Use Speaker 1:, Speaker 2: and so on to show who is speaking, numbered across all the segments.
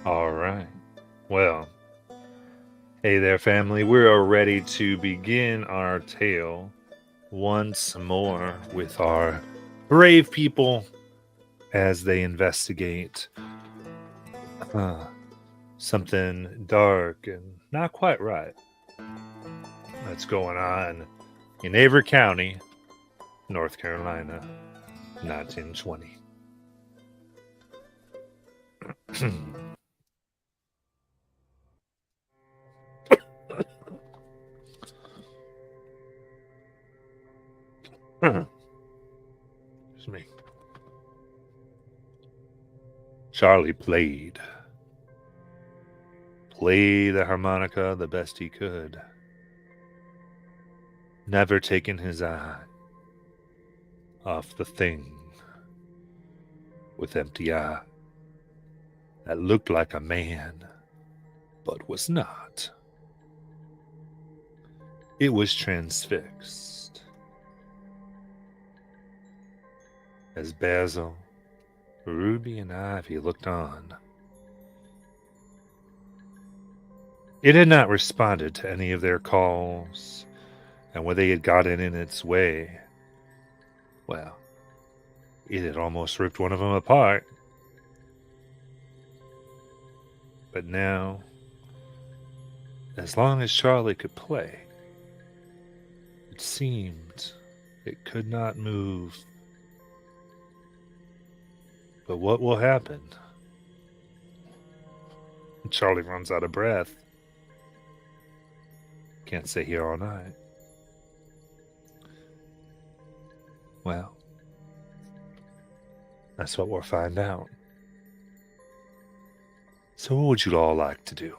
Speaker 1: All right. Well, hey there, family. We are ready to begin our tale once more with our brave people as they investigate something dark and not quite right that's going on in Avery County, North Carolina, 1920. Excuse me. Charlie played the harmonica the best he could, never taking his eye off the thing with empty eye that looked like a man but was not. It was transfixed as Basil, Ruby, and Ivy looked on. It had not responded to any of their calls, and when they had gotten in its way, well, it had almost ripped one of them apart. But now, as long as Charlie could play, it seemed it could not move. But what will happen? Charlie runs out of breath. Can't stay here all night. Well, that's what we'll find out. So what would you all like to do?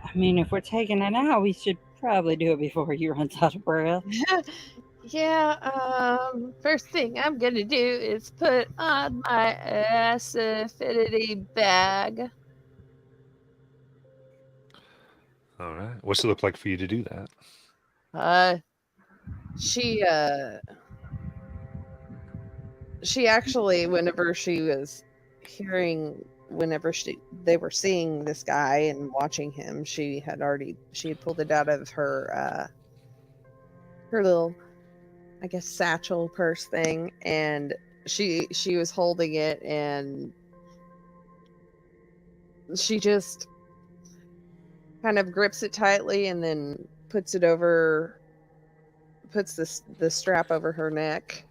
Speaker 2: I mean, if we're taking it out, we should probably do it before he runs out of breath.
Speaker 3: Yeah, first thing I'm gonna do is put on my acidity bag.
Speaker 1: All right. What's it look like for you to do that?
Speaker 3: She actually, whenever she was hearing, they were seeing this guy and watching him, she had pulled it out of her little, I guess, satchel purse thing, and she was holding it, and she just kind of grips it tightly and then puts the strap over her neck.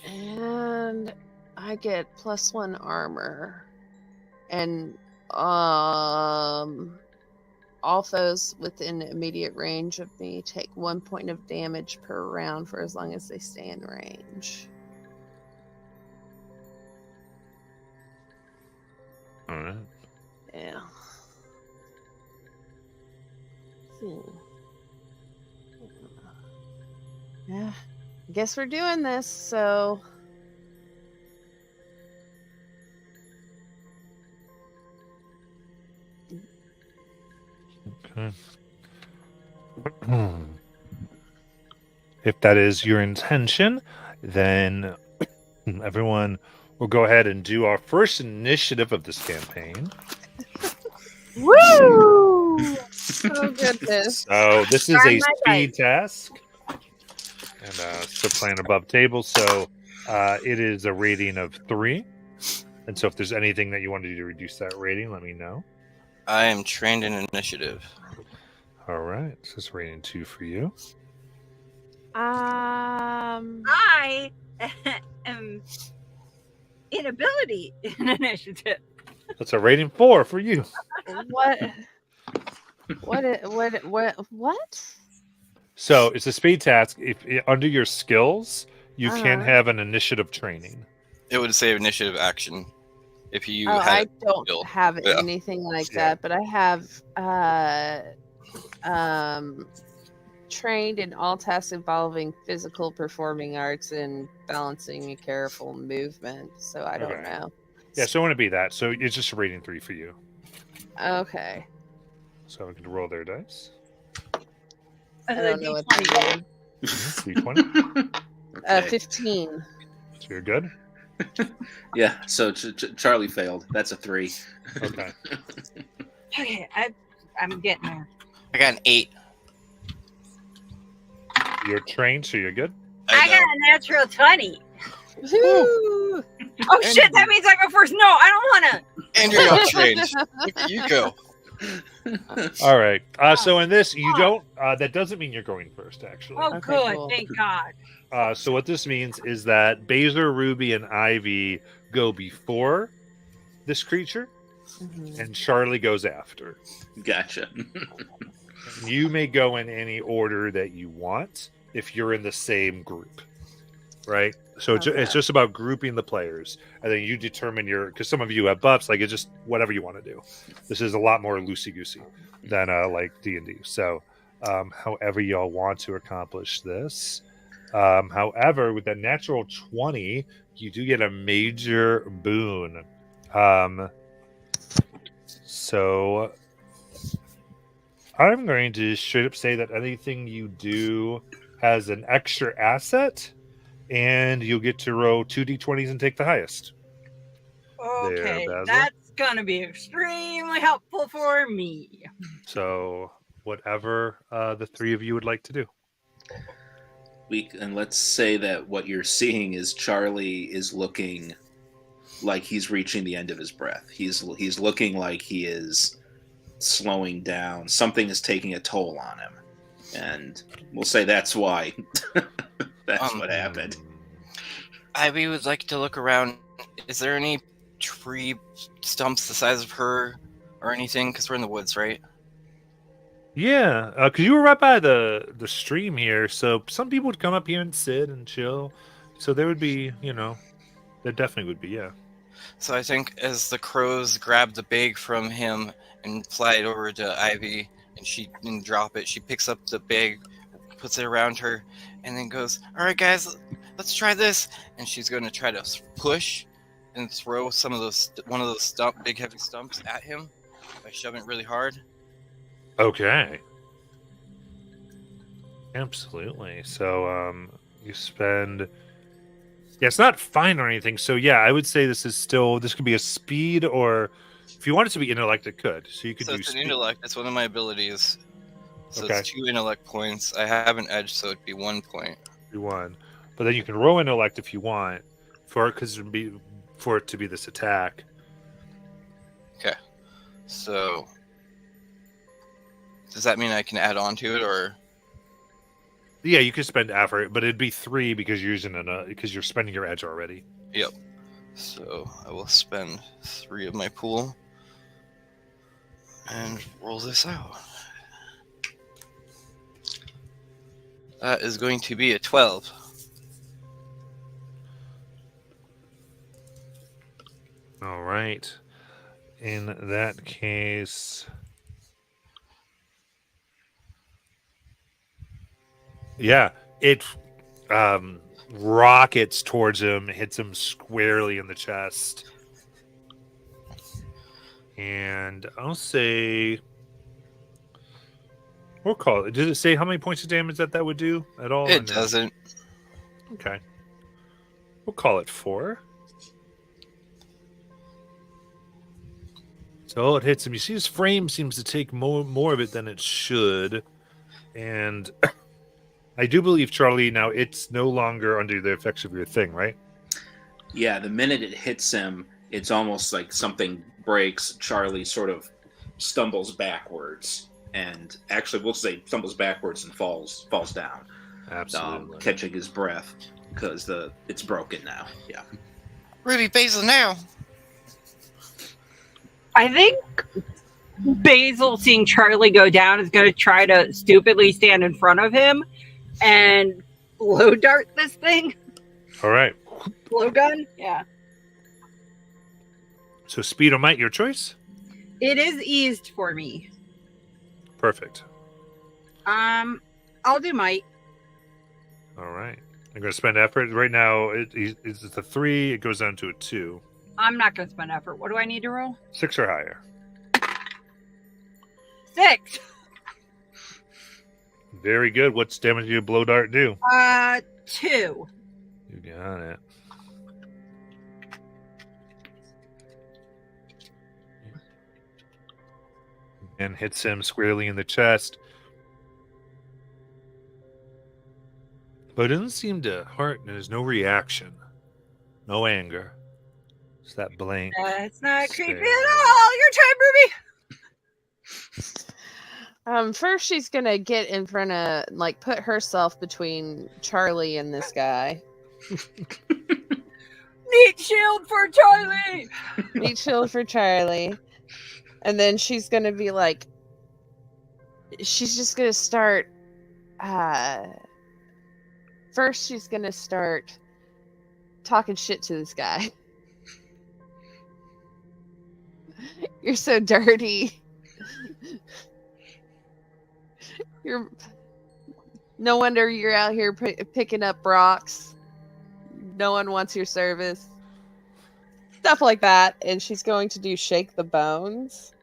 Speaker 3: And I get +1 armor. And all foes within immediate range of me take 1 point of damage per round for as long as they stay in range.
Speaker 1: All right.
Speaker 3: Yeah. Yeah. I guess we're doing this, so...
Speaker 1: Okay. If that is your intention, then everyone will go ahead and do our first initiative of this campaign.
Speaker 3: Woo! Oh, goodness.
Speaker 1: So this is a speed task. And still playing above table, so it is a rating of 3. And so if there's anything that you want to do to reduce that rating, let me know.
Speaker 4: I am trained in initiative.
Speaker 1: All right, so it's rating 2 for you.
Speaker 2: I am inability in initiative.
Speaker 1: That's a rating 4 for you.
Speaker 3: What?
Speaker 1: So it's a speed task. If under your skills, you can have an initiative training.
Speaker 4: It would say initiative action. If you
Speaker 3: I don't have anything like that, but I have trained in all tasks involving physical performing arts and balancing a careful movement. So I don't know.
Speaker 1: Yeah, so it wouldn't be that. So it's just a rating 3 for you.
Speaker 3: Okay.
Speaker 1: So I'm going to roll their dice.
Speaker 3: I don't know what
Speaker 2: D20.
Speaker 3: that is.
Speaker 1: D20.
Speaker 5: Okay.
Speaker 3: 15.
Speaker 1: So you're good?
Speaker 5: Yeah, so Charlie failed. That's a 3.
Speaker 1: Okay.
Speaker 2: Okay, I'm getting there.
Speaker 4: I got an 8.
Speaker 1: You're trained, so you're good?
Speaker 2: I got a natural 20.
Speaker 3: Woo!
Speaker 2: Oh shit, that means I go first. No, I don't want to.
Speaker 4: And you're not trained. Look at you go.
Speaker 1: All right. So in this, you don't. That doesn't mean you're going first, actually.
Speaker 2: Oh,
Speaker 3: Okay,
Speaker 2: good.
Speaker 3: cool.
Speaker 2: Thank God.
Speaker 1: So what this means is that Baser, Ruby, and Ivy go before this creature,
Speaker 3: Mhm.
Speaker 1: and Charlie goes after.
Speaker 5: Gotcha.
Speaker 1: You may go in any order that you want if you're in the same group, right? So
Speaker 3: Okay.
Speaker 1: it's just about grouping the players, and then you determine because some of you have buffs, like it's just whatever you want to do. This is a lot more loosey goosey than like D&D. So, however y'all want to accomplish this. However, with that natural 20, you do get a major boon. So I'm going to straight up say that anything you do has an extra asset, and you'll get to roll 2d20s and take the highest.
Speaker 2: Okay,
Speaker 1: Basil.
Speaker 2: that's gonna be extremely helpful for me.
Speaker 1: So whatever the three of you would like to do.
Speaker 5: And let's say that what you're seeing is Charlie is looking like he's reaching the end of his breath. He's looking like he is slowing down. Something is taking a toll on him, and we'll say that's why. That's what happened.
Speaker 4: Ivy would like to look around. Is there any tree stumps the size of her or anything? Because we're in the woods, right?
Speaker 1: Yeah, because you were right by the stream here, so some people would come up here and sit and chill. So there would be, there definitely would be, yeah.
Speaker 4: So I think as the crows grab the bag from him and fly it over to Ivy, and she didn't drop it, she picks up the bag, puts it around her, and then goes, "All right, guys, let's try this." And she's going to try to push and throw one of those big heavy stumps at him by shoving it really hard.
Speaker 1: Okay. Absolutely. So you spend. Yeah, it's not fine or anything. So yeah, I would say this could be a speed, or if you want it to be intellect, it could. So you could
Speaker 4: So
Speaker 1: do
Speaker 4: it's an
Speaker 1: speed.
Speaker 4: intellect. That's one of my abilities. So
Speaker 1: Okay.
Speaker 4: it's 2 intellect points. I have an edge, so it'd be 1 point.
Speaker 1: You won, but then you can roll intellect if you want for it to be this attack.
Speaker 4: So does that mean I can add on to it, or?
Speaker 1: Yeah, you could spend effort, but it'd be 3 because you're because you're spending your edge already.
Speaker 4: Yep. So I will spend 3 of my pool and roll this out. That is going to be a 12.
Speaker 1: All right. In that case, yeah, it rockets towards him, hits him squarely in the chest, and I'll say, we'll call it. Did it say how many points of damage that would do at all?
Speaker 4: It doesn't.
Speaker 1: Okay, we'll call it 4. So it hits him. You see his frame seems to take more of it than it should. And I do believe, Charlie, now it's no longer under the effects of your thing, right?
Speaker 5: Yeah, the minute it hits him, it's almost like something breaks. Charlie sort of stumbles backwards. And actually, we'll say stumbles backwards and falls down.
Speaker 1: Absolutely.
Speaker 5: Catching his breath because it's broken now. Yeah.
Speaker 4: Ruby Basil now.
Speaker 2: I think Basil, seeing Charlie go down, is going to try to stupidly stand in front of him and blow dart this thing.
Speaker 1: All right.
Speaker 2: Blow gun? Yeah.
Speaker 1: So speed or might, your choice?
Speaker 2: It is eased for me.
Speaker 1: Perfect.
Speaker 2: I'll do might.
Speaker 1: All right. I'm going to spend effort. Right now, it's a 3. It goes down to a 2.
Speaker 2: I'm not going to spend effort. What do I need to roll?
Speaker 1: 6 or higher.
Speaker 2: 6.
Speaker 1: Very good. What's damage did blow dart do?
Speaker 2: 2.
Speaker 1: You got it. And hits him squarely in the chest. But it doesn't seem to hurt, and there's no reaction. No anger. It's that blank.
Speaker 2: That's not creepy
Speaker 1: stare.
Speaker 2: at all. Your turn, Ruby.
Speaker 3: First she's gonna get in front of, like, put herself between Charlie and this guy.
Speaker 2: Meat shield for Charlie.
Speaker 3: Meat shield for Charlie. And then she's gonna be like, she's just gonna start, first she's gonna start talking shit to this guy. You're so dirty. You're no wonder you're out here picking up rocks. No one wants your service. Stuff like that. And she's going to do shake the bones.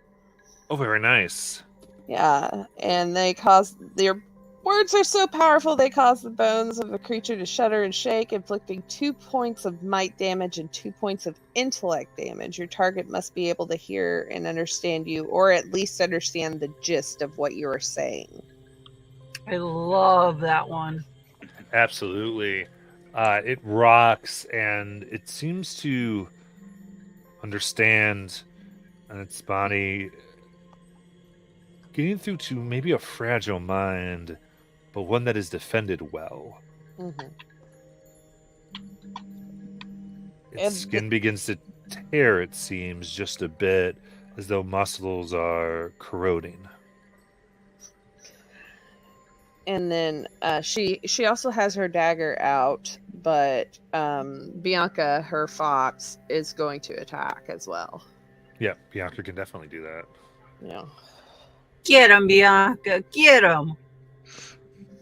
Speaker 1: Oh, very nice.
Speaker 3: Yeah. And they cause their words are so powerful they cause the bones of a creature to shudder and shake, inflicting 2 points of might damage and 2 points of intellect damage. Your target must be able to hear and understand you, or at least understand the gist of what you are saying.
Speaker 2: I love that one.
Speaker 1: Absolutely. It rocks, and it seems to understand its body getting through to maybe a fragile mind, but one that is defended well.
Speaker 3: Mm-hmm.
Speaker 1: Its skin begins to tear, it seems, just a bit, as though muscles are corroding.
Speaker 3: And then she also has her dagger out, but Bianca, her fox, is going to attack as well.
Speaker 1: Yeah, Bianca can definitely do that.
Speaker 3: Yeah.
Speaker 2: Get him, Bianca. Get him.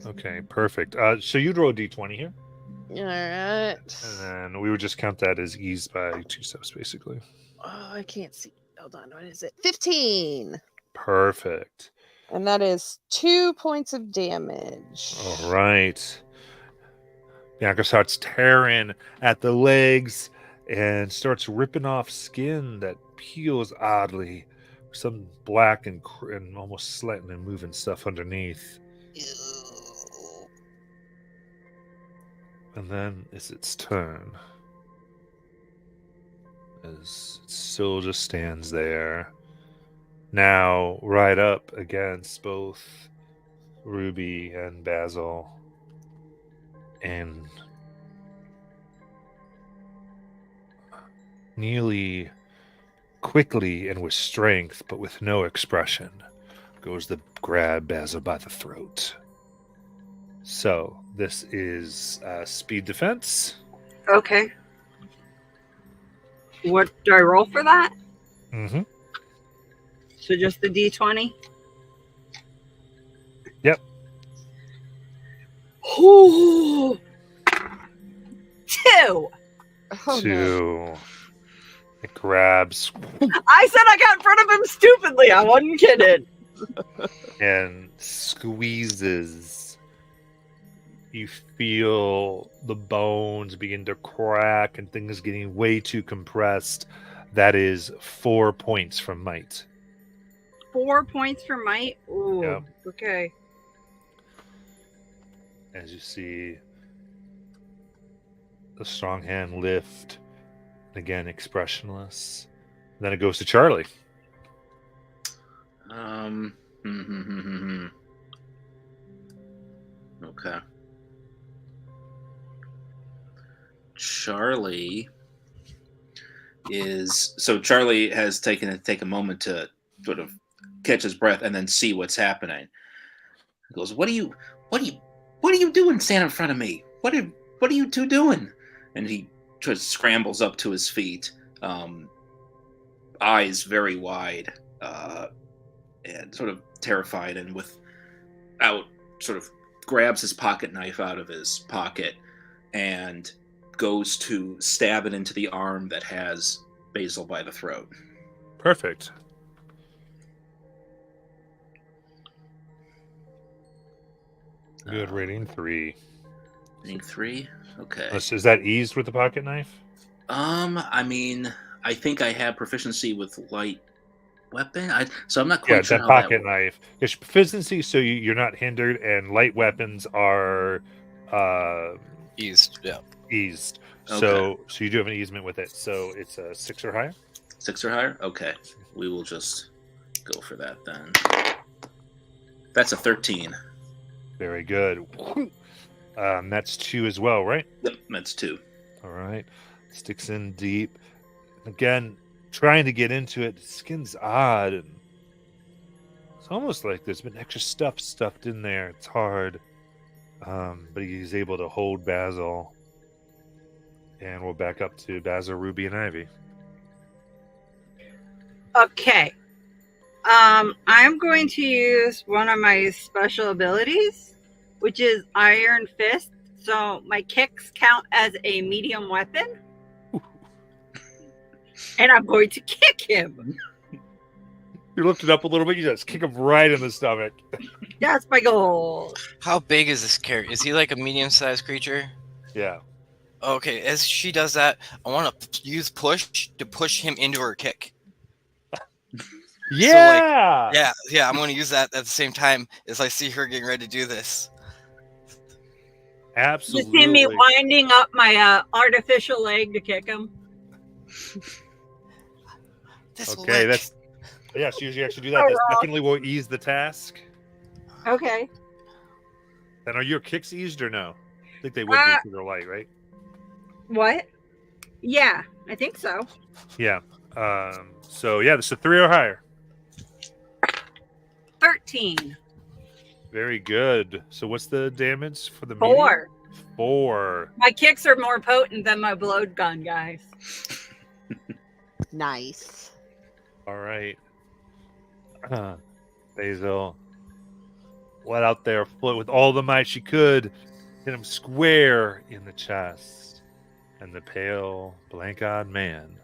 Speaker 1: Okay, perfect. So you'd roll a d20 here,
Speaker 3: All right.
Speaker 1: and then we would just count that as eased by 2 steps, basically.
Speaker 3: Oh, I can't see. Hold on. What is it? 15.
Speaker 1: Perfect.
Speaker 3: And that is 2 points of damage.
Speaker 1: All right. Bianca starts tearing at the legs and starts ripping off skin that peels oddly. Some black and almost slanting and moving stuff underneath.
Speaker 3: Ew.
Speaker 1: And then it's its turn. As it still just stands there. Now right up against both Ruby and Basil. And nearly quickly and with strength, but with no expression, goes to grab Basil by the throat. So this is speed defense.
Speaker 2: Okay. What do I roll for that?
Speaker 1: Mm-hmm.
Speaker 2: So just the D20?
Speaker 1: Yep.
Speaker 2: Ooh. 2.
Speaker 3: Oh, no.
Speaker 1: 2. It grabs
Speaker 2: I said I got in front of him stupidly. I wasn't kidding.
Speaker 1: and squeezes. You feel the bones begin to crack and things getting way too compressed. That is 4 points from might.
Speaker 2: 4 points for might? Ooh.
Speaker 1: Yep.
Speaker 2: Okay.
Speaker 1: As you see the strong hand lift, again expressionless. Then it goes to Charlie.
Speaker 5: Okay. Charlie has take a moment to sort of catch his breath and then see what's happening. He goes, What are you doing standing in front of me? What are you two doing? And he just scrambles up to his feet, eyes very wide, and sort of terrified, and sort of grabs his pocket knife out of his pocket and goes to stab it into the arm that has Basil by the throat.
Speaker 1: Perfect. Good rating 3.
Speaker 5: Rating 3. Okay.
Speaker 1: Is that eased with the pocket knife?
Speaker 5: I mean, I think I have proficiency with light weapon. So I'm not
Speaker 1: Yeah,
Speaker 5: quite sure
Speaker 1: that
Speaker 5: how that
Speaker 1: pocket
Speaker 5: works.
Speaker 1: knife. It's proficiency, so you're not hindered, and light weapons are
Speaker 4: Eased. Yeah.
Speaker 1: eased.
Speaker 5: Okay.
Speaker 1: So you do have an easement with it. So it's a 6 or higher.
Speaker 5: 6 or higher? Okay. We will just go for that then. That's a 13.
Speaker 1: Very good. That's 2 as well, right?
Speaker 5: Yep, that's 2.
Speaker 1: All right. Sticks in deep. Again, trying to get into it. The skin's odd, and it's almost like there's been extra stuff stuffed in there. It's hard. But he's able to hold Basil. And we'll back up to Basil, Ruby, and Ivy.
Speaker 2: Okay. I'm going to use one of my special abilities, which is Iron Fist. So my kicks count as a medium weapon. And I'm going to kick him.
Speaker 1: You lift it up a little bit, you just kick him right in the stomach.
Speaker 2: That's my goal.
Speaker 4: How big is this character? Is he like a medium-sized creature?
Speaker 1: Yeah.
Speaker 4: Okay, as she does that, I want to use push to push him into her kick.
Speaker 1: Yeah!
Speaker 4: Yeah, I'm going to use that at the same time as I see her getting ready to do this.
Speaker 1: Absolutely.
Speaker 2: You see me winding up my artificial leg to kick him.
Speaker 4: This will
Speaker 1: Okay,
Speaker 4: work.
Speaker 1: that's... Yeah, so you actually do that. That definitely will ease the task.
Speaker 2: Okay.
Speaker 1: And are your kicks eased or no? I think they would be because they're light, right?
Speaker 2: What? Yeah, I think so.
Speaker 1: Yeah. So, yeah, this is a 3 or higher.
Speaker 2: 13.
Speaker 1: Very good. So what's the damage for the
Speaker 2: 4.
Speaker 1: medium? 4.
Speaker 2: My kicks are more potent than my blood gun, guys.
Speaker 3: Nice.
Speaker 1: All right. Basil went out there with all the might she could, hit him square in the chest, and the pale, blank-eyed man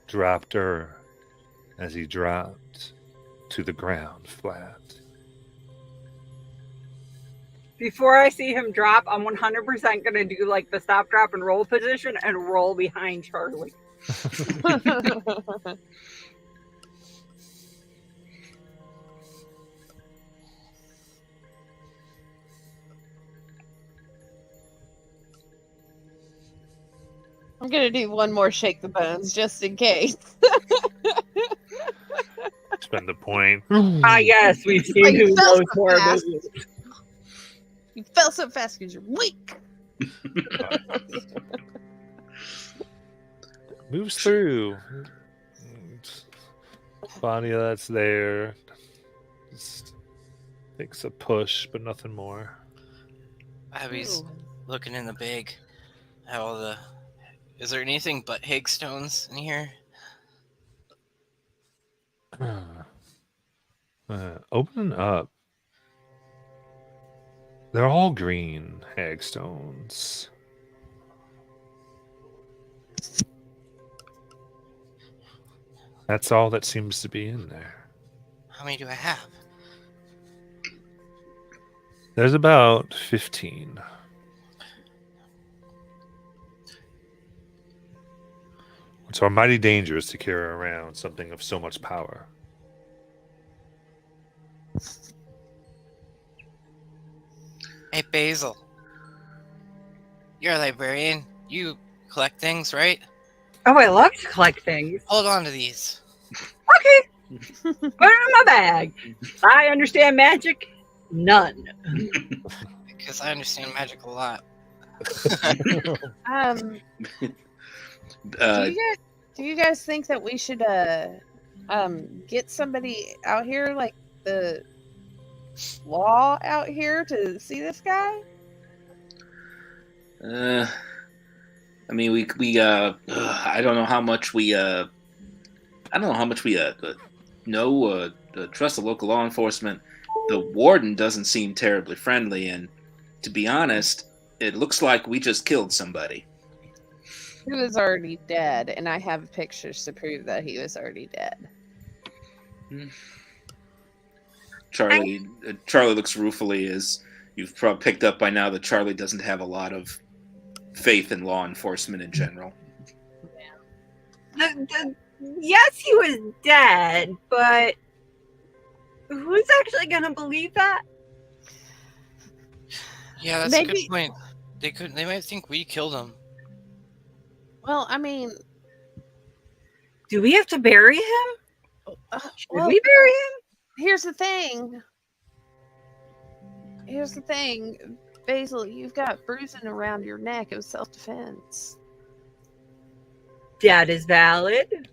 Speaker 1: dropped her as he dropped to the ground flat.
Speaker 2: Before I see him drop, I'm 100% going to do like the stop, drop, and roll position and roll behind Charlie.
Speaker 3: I'm gonna do one more shake the bones just in case.
Speaker 1: Spend the point.
Speaker 2: Yes, we've seen
Speaker 3: Like,
Speaker 2: who
Speaker 3: fell
Speaker 2: knows
Speaker 3: so
Speaker 2: more
Speaker 3: fast.
Speaker 2: movies.
Speaker 3: You fell so fast because you're weak.
Speaker 1: Moves through. Bonnie, that's there. Just takes a push, but nothing more.
Speaker 4: Abby's
Speaker 3: Ooh.
Speaker 4: looking in the bag at all the... Is there anything but hagstones in here?
Speaker 1: Open up. They're all green hagstones. That's all that seems to be in there.
Speaker 4: How many do I have?
Speaker 1: There's about 15. It's mighty dangerous to carry around something of so much power.
Speaker 4: Hey, Basil. You're a librarian. You collect things, right?
Speaker 2: Oh, I love to collect things.
Speaker 4: Hold on to these.
Speaker 2: Okay. Put it in my bag. I understand magic. None.
Speaker 4: Because I understand magic a lot.
Speaker 3: Do you guys think that we should get somebody out here, like the law out here, to see this guy?
Speaker 5: I mean, we I don't know how much we trust the local law enforcement. The warden doesn't seem terribly friendly, and to be honest, it looks like we just killed somebody.
Speaker 3: He was already dead, and I have pictures to prove that he was already dead.
Speaker 5: Charlie looks ruefully as You've probably picked up by now that Charlie doesn't have a lot of faith in law enforcement in general.
Speaker 2: Yes, he was dead, but who's actually going to believe that?
Speaker 4: Yeah, that's a
Speaker 3: Maybe-
Speaker 4: good point. They might think we killed him.
Speaker 3: Well, I mean,
Speaker 2: Do we have to bury him? Should
Speaker 3: well,
Speaker 2: we bury him?
Speaker 3: here's the thing. Basil, you've got bruising around your neck. It was self-defense.
Speaker 2: That is valid.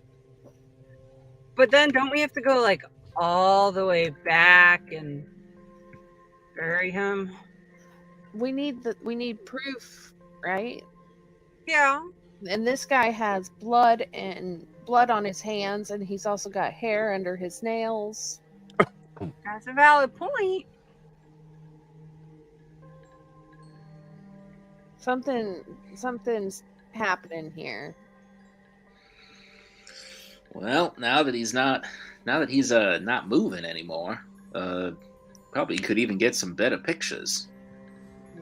Speaker 2: But then don't we have to go like all the way back and bury him?
Speaker 3: We need proof, right?
Speaker 2: Yeah.
Speaker 3: And this guy has blood on his hands, and he's also got hair under his nails.
Speaker 2: That's a valid point.
Speaker 3: Something's happening here.
Speaker 5: Well, now that he's not moving anymore, probably could even get some better pictures.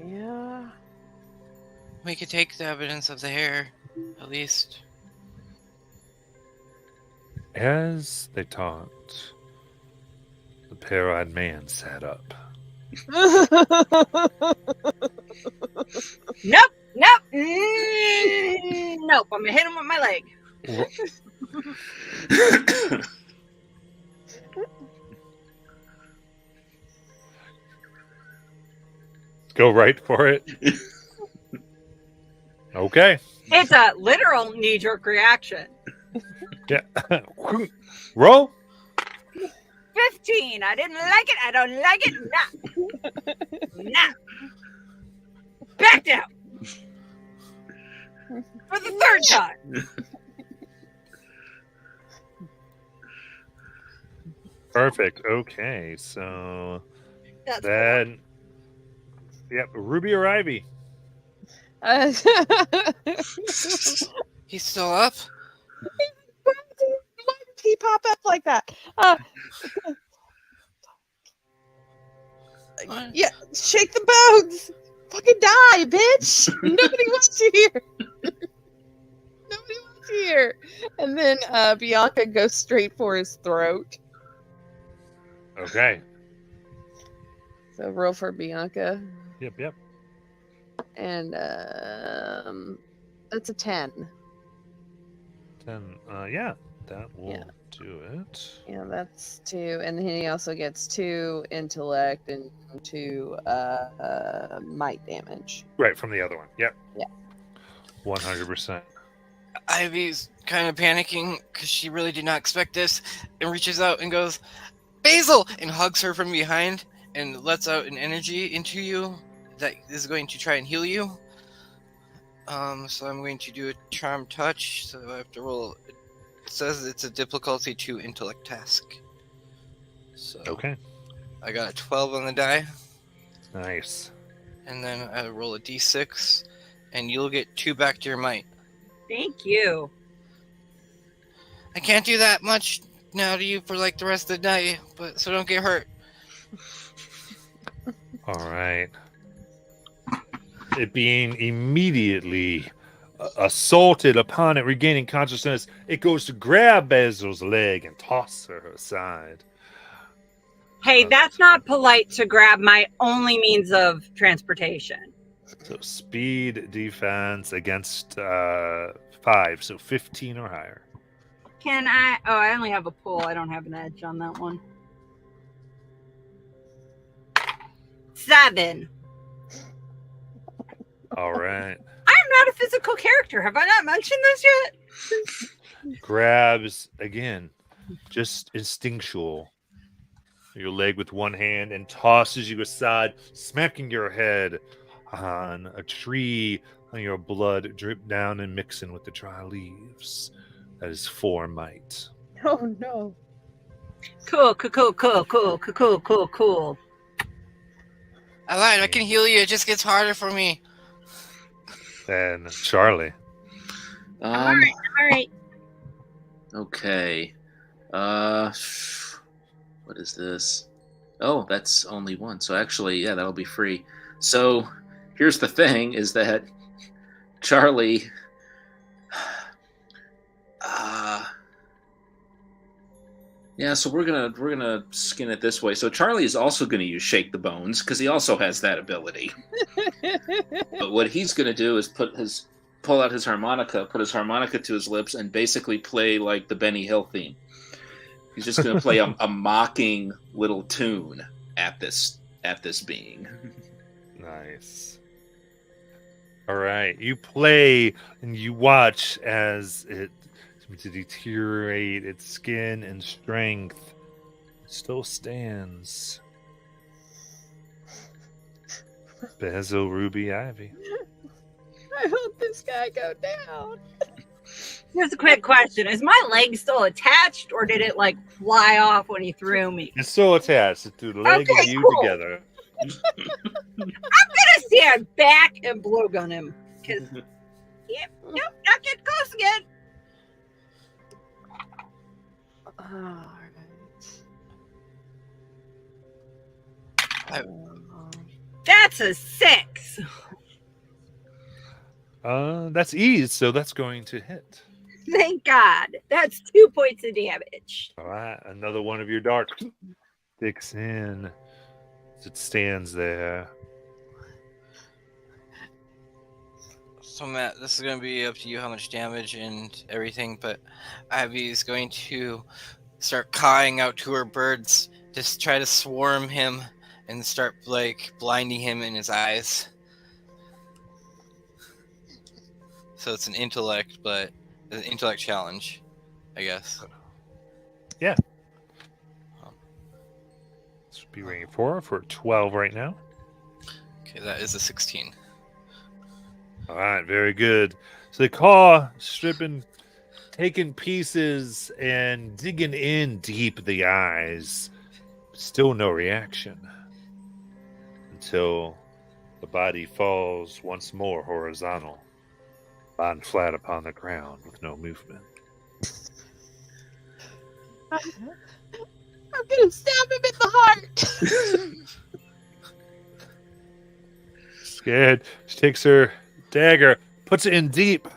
Speaker 3: Yeah.
Speaker 4: We could take the evidence of the hair, at least.
Speaker 1: As they talked, the pear-eyed man sat up.
Speaker 2: Nope. Nope. Nope. I'm gonna hit him with my leg.
Speaker 1: Go right for it. Okay.
Speaker 2: It's a literal knee-jerk reaction.
Speaker 1: Yeah. Roll.
Speaker 2: 15. I didn't like it. I don't like it. Nah. Nah. Back down. For the third time.
Speaker 1: Perfect. Okay. So
Speaker 2: That's
Speaker 1: then, yep. Ruby or Ivy?
Speaker 4: He's still up?
Speaker 3: Why did he pop up like that?
Speaker 4: What?
Speaker 3: Yeah, shake the bones. Fucking die, bitch. Nobody wants you here. Nobody wants you here. And then Bianca goes straight for his throat.
Speaker 1: Okay.
Speaker 3: So roll for Bianca.
Speaker 1: Yep.
Speaker 3: And that's a 10.
Speaker 1: 10. Yeah, that will
Speaker 3: Yeah.
Speaker 1: do it.
Speaker 3: Yeah, that's 2. And then he also gets 2 intellect and 2 might damage.
Speaker 1: Right from the other one. Yep.
Speaker 3: Yeah.
Speaker 1: 100%.
Speaker 4: Ivy's kind of panicking because she really did not expect this and reaches out and goes, Basil! And hugs her from behind and lets out an energy into you that is going to try and heal you. So I'm going to do a charm touch. So I have to roll. It says it's a difficulty 2 intellect task. So
Speaker 1: Okay.
Speaker 4: I got a 12 on the die,
Speaker 1: Nice.
Speaker 4: and then I roll a d6, and you'll get 2 back to your might.
Speaker 2: Thank you.
Speaker 4: I can't do that much now to you for like the rest of the night, but so don't get hurt.
Speaker 1: All right. It being immediately assaulted upon it regaining consciousness, it goes to grab Basil's leg and toss her aside.
Speaker 2: Hey, that's not polite to grab my only means of transportation.
Speaker 1: So speed defense against 5, so 15 or higher.
Speaker 2: Can I? Oh, I only have a pull. I don't have an edge on that one. 7.
Speaker 1: All right.
Speaker 2: I'm not a physical character. Have I not mentioned this yet?
Speaker 1: Grabs again, just instinctual, your leg with one hand and tosses you aside, smacking your head on a tree, and your blood drip down and mixing with the dry leaves. That is 4 might.
Speaker 3: Oh no.
Speaker 2: Cool.
Speaker 4: I lied. I can heal you. It just gets harder for me.
Speaker 1: Then Charlie.
Speaker 2: All right.
Speaker 5: Okay. What is this? Oh, that's only one. So actually, yeah, that'll be free. So here's the thing: is that Charlie, uh, yeah. So we're gonna skin it this way. So Charlie is also gonna use shake the bones because he also has that ability. But what he's gonna do is pull out his harmonica, put his harmonica to his lips, and basically play like the Benny Hill theme. He's just gonna play a mocking little tune at this being.
Speaker 1: Nice. All right. You play and you watch as it seems to deteriorate its skin and strength. It still stands. Basil Ruby Ivy.
Speaker 3: I hope this guy go down.
Speaker 2: Here's a quick question: is my leg still attached, or did it like fly off when he threw me?
Speaker 1: It's still attached to the leg
Speaker 2: Okay,
Speaker 1: and you
Speaker 2: cool.
Speaker 1: together.
Speaker 2: I'm gonna stand back and blowgun him because yep, not get close again.
Speaker 3: All
Speaker 4: I-
Speaker 3: right.
Speaker 2: That's a 6.
Speaker 1: That's ease, so that's going to hit.
Speaker 2: Thank God. That's 2 points of damage.
Speaker 1: All right, another one of your darts sticks in as it stands there.
Speaker 4: So Matt, this is going to be up to you how much damage and everything, but Ivy is going to start cawing out to her birds to try to swarm him and start like blinding him in his eyes. So it's an intellect, but an intellect challenge, I guess.
Speaker 1: This would be rating 4 for 12 right now.
Speaker 4: Okay, that is a 16.
Speaker 1: All right, very good. So the claw stripping, taking pieces and digging in deep the eyes. Still no reaction until the body falls once more horizontal, lying flat upon the ground with no movement.
Speaker 3: I'm gonna stab him in the heart.
Speaker 1: Scared, she takes her dagger, puts it in deep.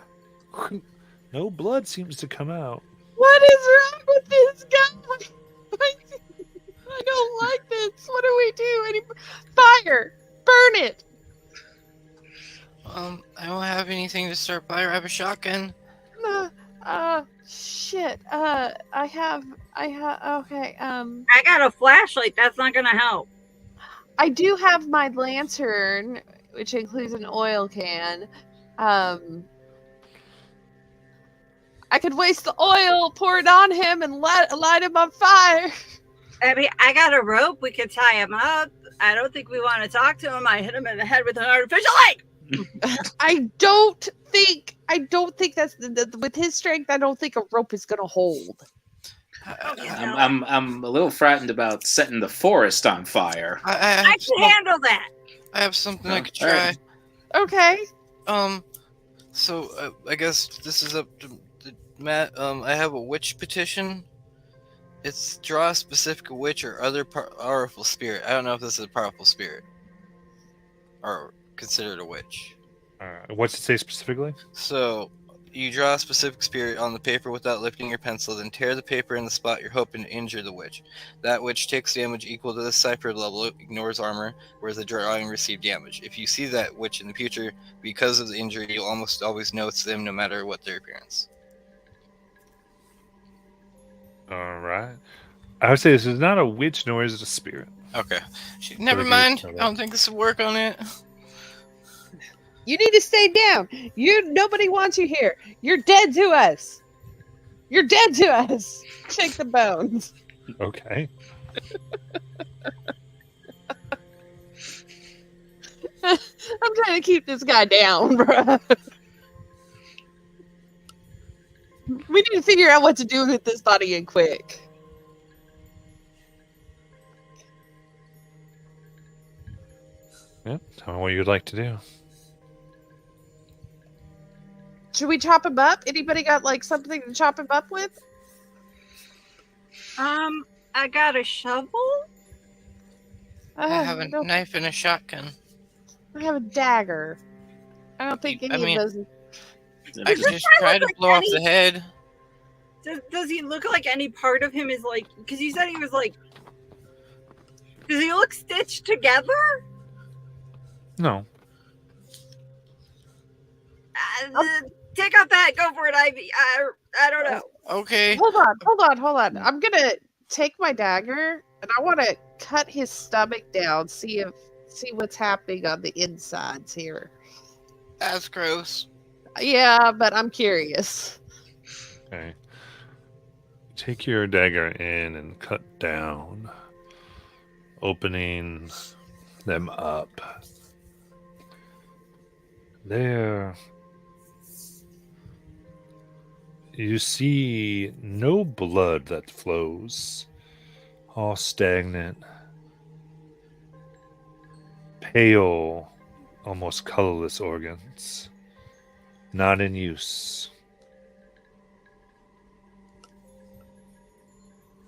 Speaker 1: No blood seems to come out.
Speaker 3: What is wrong with this guy? I don't like this. What do we do? Fire! Burn it!
Speaker 4: I don't have anything to start fire. I have a shotgun.
Speaker 3: Shit. I have. Okay.
Speaker 2: I got a flashlight. That's not gonna help.
Speaker 3: I do have my lantern, which includes an oil can. I could waste the oil, pour it on him, and light him on fire.
Speaker 2: I mean, I got a rope. We could tie him up. I don't think we want to talk to him. I hit him in the head with an artificial leg.
Speaker 3: I don't think that's with his strength. I don't think a rope is gonna hold.
Speaker 5: I'm a little frightened about setting the forest on fire.
Speaker 2: I can handle that.
Speaker 4: I have something
Speaker 5: Oh,
Speaker 4: I could try.
Speaker 5: alright.
Speaker 3: Okay.
Speaker 4: So I guess this is up to Matt. I have a witch petition. It's draw a specific witch or other powerful spirit. I don't know if this is a powerful spirit or considered a witch.
Speaker 1: What's it say specifically?
Speaker 4: So you draw a specific spirit on the paper without lifting your pencil, then tear the paper in the spot you're hoping to injure the witch. That witch takes damage equal to the cipher level, ignores armor, whereas the drawing received damage. If you see that witch in the future because of the injury, you'll almost always know it's them no matter what their appearance.
Speaker 1: All right. I would say this is not a witch, nor is it a spirit.
Speaker 4: Okay. Never
Speaker 1: it is
Speaker 4: mind.
Speaker 1: kind
Speaker 4: I don't think this will work on it.
Speaker 3: You need to stay down. Nobody wants you here. You're dead to us. You're dead to us. Shake the bones.
Speaker 1: Okay.
Speaker 3: I'm trying to keep this guy down, bro. We need to figure out what to do with this body and quick.
Speaker 1: Yeah. Tell me what you'd like to do.
Speaker 3: Should we chop him up? Anybody got like something to chop him up with?
Speaker 2: I got a shovel.
Speaker 4: I have a
Speaker 3: don't-
Speaker 4: knife and a shotgun.
Speaker 3: I have a dagger. I don't think
Speaker 4: I
Speaker 3: any
Speaker 4: mean-
Speaker 3: of those.
Speaker 4: I could just try to
Speaker 2: like
Speaker 4: blow off
Speaker 2: any-
Speaker 4: the head.
Speaker 2: Does he look like any part of him is like? Because you said he was like. Does he look stitched together?
Speaker 1: No.
Speaker 2: Take out that. Go for it, Ivy. I don't know.
Speaker 4: Okay.
Speaker 3: Hold on. I'm gonna take my dagger and I want to cut his stomach down. See what's happening on the insides here.
Speaker 4: That's gross.
Speaker 3: Yeah, but I'm curious.
Speaker 1: Okay. Take your dagger in and cut down, opening them up. There. You see no blood that flows, all stagnant, pale, almost colorless organs, not in use.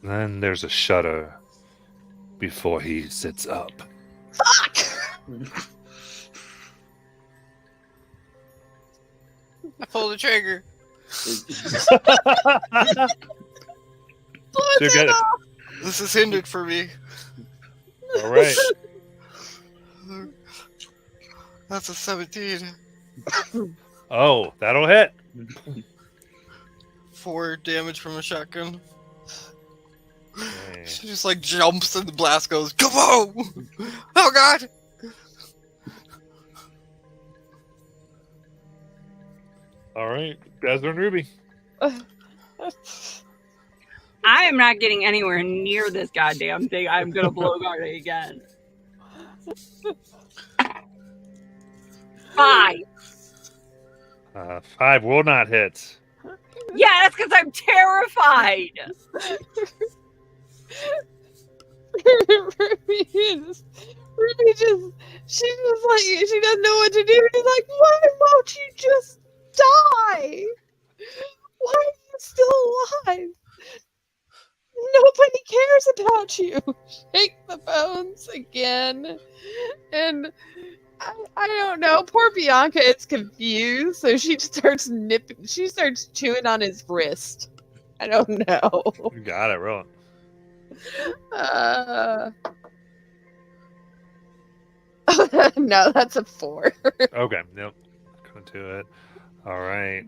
Speaker 1: Then there's a shudder before he sits up.
Speaker 3: Fuck!
Speaker 4: I pulled the trigger.
Speaker 1: Too good.
Speaker 4: This is hindered for me.
Speaker 1: All right.
Speaker 4: That's a 17.
Speaker 1: Oh, that'll hit.
Speaker 4: 4 damage from a shotgun.
Speaker 1: Okay.
Speaker 4: She just like jumps and the blast goes, kaboom! Oh god!
Speaker 1: All right, Desmond Ruby.
Speaker 2: I am not getting anywhere near this goddamn thing. I'm gonna blow guard it again. 5.
Speaker 1: 5 will not hit.
Speaker 2: Yeah, that's because I'm terrified.
Speaker 3: Ruby just, she's just like, she doesn't know what to do. She's like, why won't you just die? Why are you still alive? Nobody cares about you. Shake the bones again. And I don't know. Poor Bianca is confused, so she starts chewing on his wrist. I don't know.
Speaker 1: You got it, roll.
Speaker 3: No, that's a 4.
Speaker 1: Okay, nope. Couldn't do it. All right.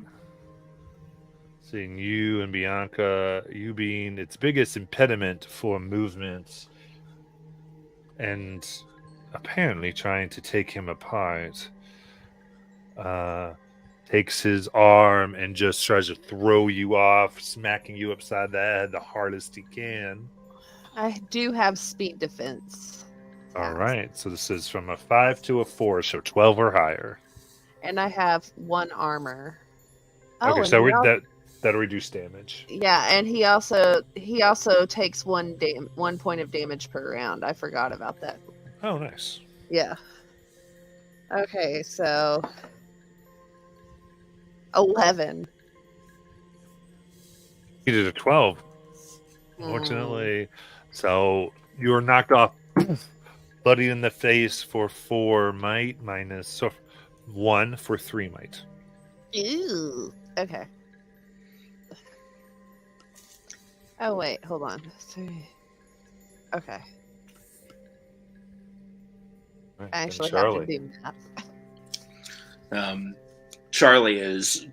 Speaker 1: Seeing you and Bianca, you being its biggest impediment for movement, and apparently trying to take him apart. Takes his arm and just tries to throw you off, smacking you upside the head the hardest he can.
Speaker 3: I do have speed defense.
Speaker 1: All right, so this is from a 5 to a 4, so 12 or higher.
Speaker 3: And I have 1 armor.
Speaker 1: Okay,
Speaker 3: and
Speaker 1: so
Speaker 3: he
Speaker 1: that'll reduce damage.
Speaker 3: yeah, and he also takes 1 point of damage per round. I forgot about that.
Speaker 1: Oh, nice.
Speaker 3: Yeah. Okay, so 11.
Speaker 1: You did a 12. Unfortunately, so you were knocked off, bloody in the face for 4 might, minus 1 for 3 might.
Speaker 3: Ew. Okay. Oh wait, hold on. 3. Okay.
Speaker 1: Right,
Speaker 3: I
Speaker 1: then
Speaker 3: actually
Speaker 1: Charlie.
Speaker 3: have to do math.
Speaker 5: Charlie is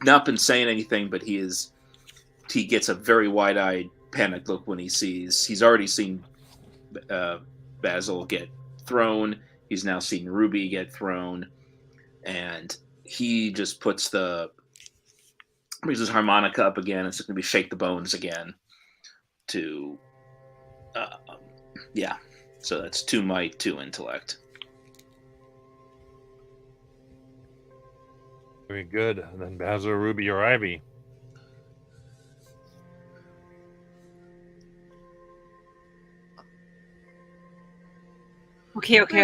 Speaker 5: not been saying anything, but he gets a very wide-eyed, panicked look when he's already seen Basil get thrown. He's now seen Ruby get thrown, and he just brings his harmonica up again. It's going to be shake the bones again. Yeah. So that's 2 might, 2 intellect.
Speaker 1: Very good. And then Basil, Ruby, or Ivy.
Speaker 2: Okay.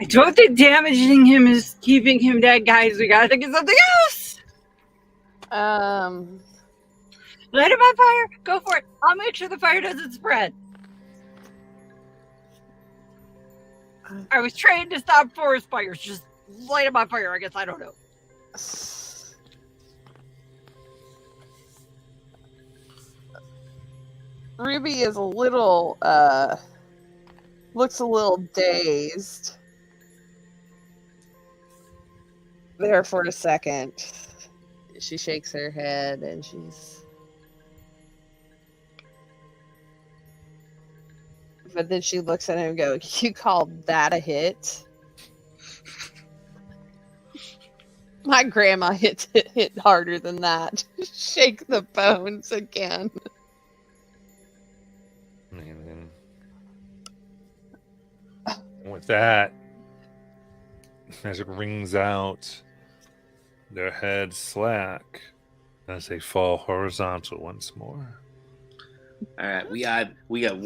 Speaker 2: I don't think damaging him is keeping him dead, guys. We gotta think of something else. Light him on fire. Go for it. I'll make sure the fire doesn't spread. I was trained to stop forest fires. Just light him on fire. I guess I don't know.
Speaker 3: Ruby is a little, looks a little dazed there for a second. She shakes her head and but then she looks at him and goes, "You called that a hit?" My grandma hit harder than that. Shake the bones again.
Speaker 1: And with that, as it rings out, their heads slack as they fall horizontal once more.
Speaker 5: All right, we got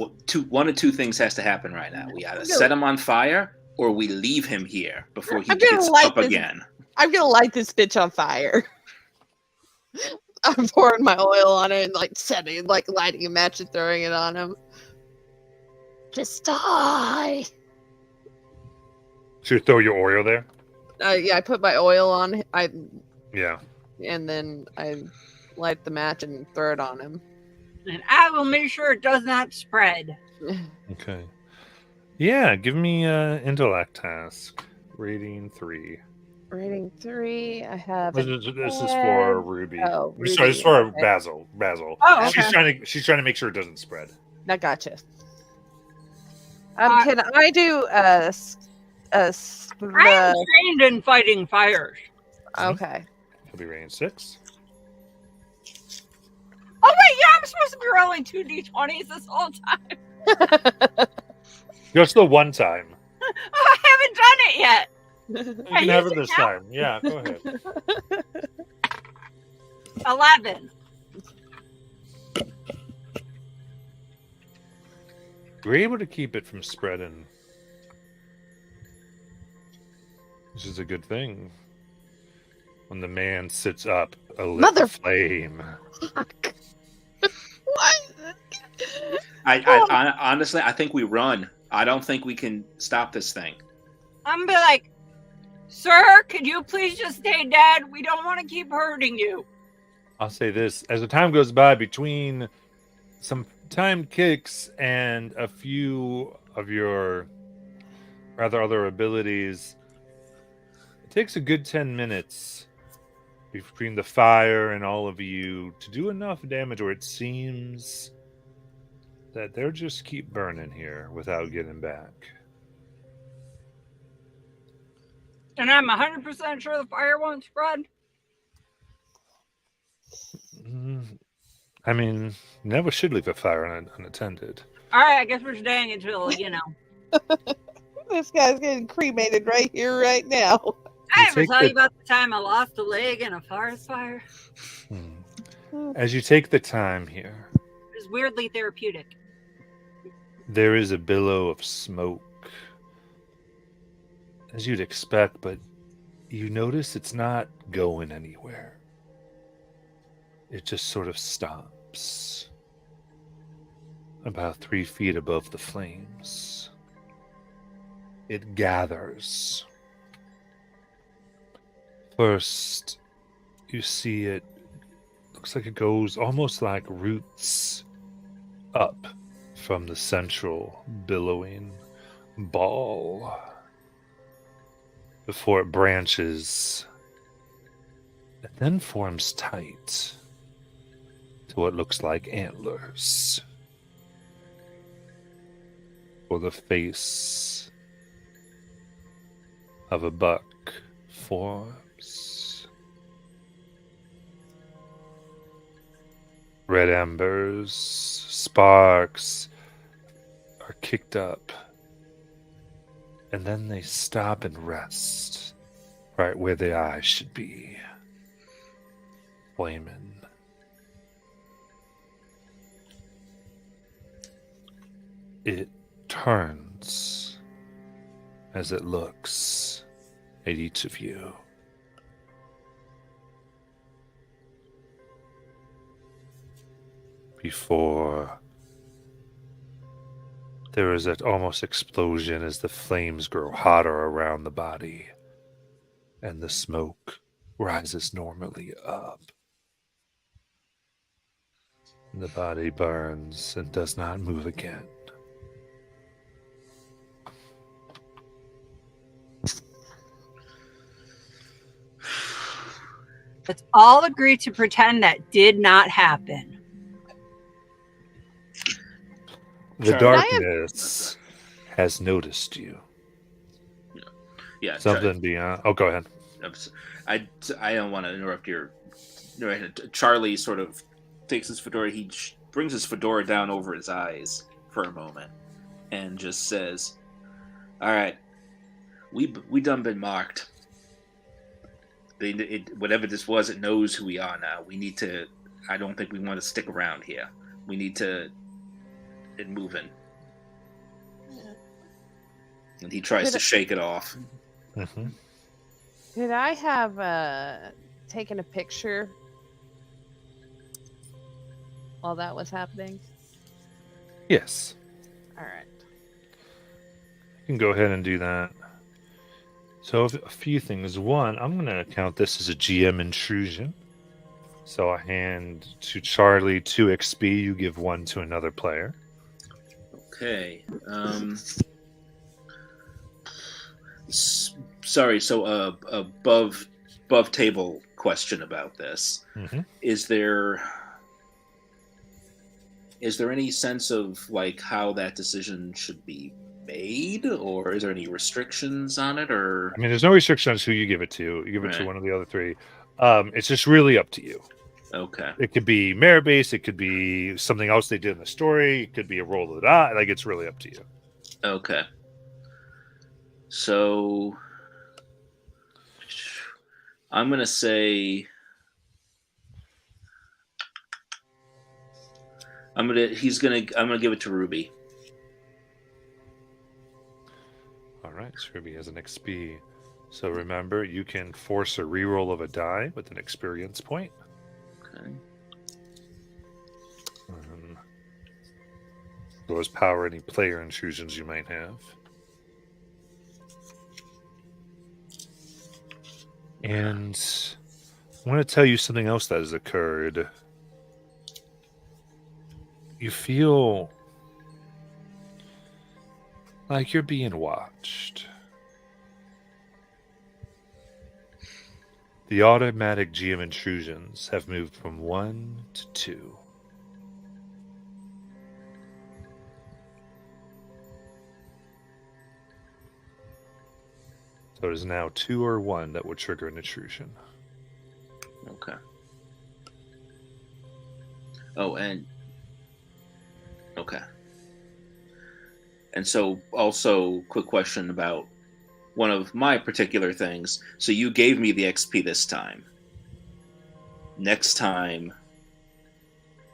Speaker 5: one of two things has to happen right now. We either set him on fire or we leave him here before he gets up again.
Speaker 3: I'm gonna light this bitch on fire. I'm pouring my oil on it and lighting a match and throwing it on him. Just die.
Speaker 1: Should you throw your oil there?
Speaker 3: Yeah, I put my oil on.
Speaker 1: Yeah.
Speaker 3: And then I light the match and throw it on him.
Speaker 2: And I will make sure it does not spread.
Speaker 1: Okay. Yeah, give me an intellect task. Rating 3.
Speaker 3: Rating 3. I have.
Speaker 1: This is for Ruby.
Speaker 3: Oh, Ruby.
Speaker 1: Sorry, this is for
Speaker 3: Okay.
Speaker 1: Basil.
Speaker 2: Oh,
Speaker 1: She's trying to make sure it doesn't spread.
Speaker 3: I gotcha. Can I do a
Speaker 2: I am trained in fighting fires.
Speaker 3: Okay.
Speaker 1: He'll be rating 6.
Speaker 2: Oh wait, yeah, I'm supposed to be rolling 2d20s this whole time.
Speaker 1: Just the one time.
Speaker 2: I haven't done it yet.
Speaker 1: You can have it this time. Yeah, go ahead.
Speaker 2: 11.
Speaker 1: We're able to keep it from spreading, which is a good thing. When the man sits up, a lit flame.
Speaker 3: What?
Speaker 5: Honestly, I think we run. I don't think we can stop this thing.
Speaker 2: I'm gonna be like, sir, could you please just stay dead? We don't want to keep hurting you.
Speaker 1: I'll say this: as the time goes by, between some time kicks and a few of your rather other abilities, it takes a good 10 minutes between the fire and all of you to do enough damage where it seems that they'll just keep burning here without getting back.
Speaker 2: And I'm 100% sure the fire won't spread.
Speaker 1: I mean, never should leave a fire unattended.
Speaker 2: All right, I guess we're staying until,
Speaker 3: This guy's getting cremated right here, right now.
Speaker 2: I ever tell you about the time I lost a leg in a forest fire?
Speaker 1: As you take the time here,
Speaker 2: It was weirdly therapeutic.
Speaker 1: there is a billow of smoke, as you'd expect, but you notice it's not going anywhere. It just sort of stops about 3 feet above the flames. It gathers. First, you see it looks like it goes almost like roots up from the central billowing ball before it branches and then forms tight to what looks like antlers, or the face of a buck forms. Red embers, sparks are kicked up, and then they stop and rest right where the eyes should be, flaming. It turns as it looks at each of you. Before there is that almost explosion as the flames grow hotter around the body and the smoke rises normally up. The body burns and does not move again.
Speaker 2: Let's all agree to pretend that did not happen.
Speaker 1: The
Speaker 5: Charlie,
Speaker 1: darkness has noticed you.
Speaker 5: Yeah,
Speaker 1: Something beyond. Oh, go ahead.
Speaker 5: I don't want to interrupt your. Charlie sort of takes his fedora. He brings his fedora down over his eyes for a moment, and just says, "All right, we done been marked. Whatever this was, it knows who we are now. We need to. I don't think we want to stick around here. We need to get moving." And he tries to shake it off.
Speaker 1: Mm-hmm.
Speaker 3: Could I have taken a picture while that was happening?
Speaker 1: Yes,
Speaker 3: All right.
Speaker 1: you can go ahead and do that. So, a few things. One, I'm going to count this as a GM intrusion. So, I hand to Charlie 2 XP. You give 1 to another player.
Speaker 5: Okay. Sorry. So, above table question about this.
Speaker 1: Mm-hmm.
Speaker 5: Is there any sense of like how that decision should be made, or is there any restrictions on it? Or
Speaker 1: I mean, there's no restrictions who you give it to. You give it to
Speaker 5: Right.
Speaker 1: one of the other 3. It's just really up to you.
Speaker 5: okay,
Speaker 1: It could be merit based. It could be something else they did in the story. It could be a roll of the die. Like, it's really up to you.
Speaker 5: okay. So I'm gonna say I'm gonna give it to Ruby.
Speaker 1: All right, so Ruby has an XP. So remember, you can force a reroll of a die with an experience point.
Speaker 5: Okay.
Speaker 1: Those power any player intrusions you might have. And I want to tell you something else that has occurred. You feel like you're being watched. The automatic GM intrusions have moved from 1 to 2. So it is now 2 or 1 that would trigger an intrusion.
Speaker 5: Okay. Oh, and okay. And so, also, quick question about one of my particular things. So you gave me the XP this time. Next time,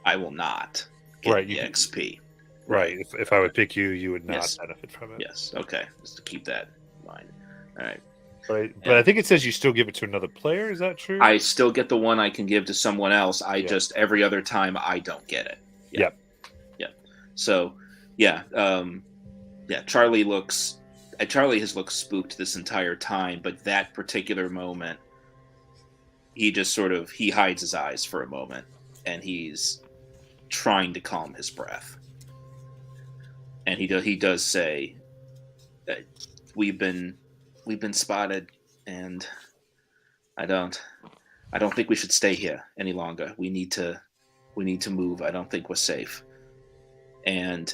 Speaker 5: I will not get
Speaker 1: Right,
Speaker 5: the
Speaker 1: you-
Speaker 5: XP.
Speaker 1: Right. If I would pick you, you would not
Speaker 5: Yes.
Speaker 1: benefit from it.
Speaker 5: Yes. Okay. Just to keep that in mind. All right.
Speaker 1: Right. But I think it says you still give it to another player. Is that true?
Speaker 5: I still get the one I can give to someone else. I
Speaker 1: Yeah.
Speaker 5: just every other time I don't get it.
Speaker 1: Yep.
Speaker 5: Yep. So, yeah. Charlie has looked spooked this entire time, but that particular moment, he just he hides his eyes for a moment, and he's trying to calm his breath. And he does say, "We've been spotted, and I don't think we should stay here any longer. We need to move. I don't think we're safe." And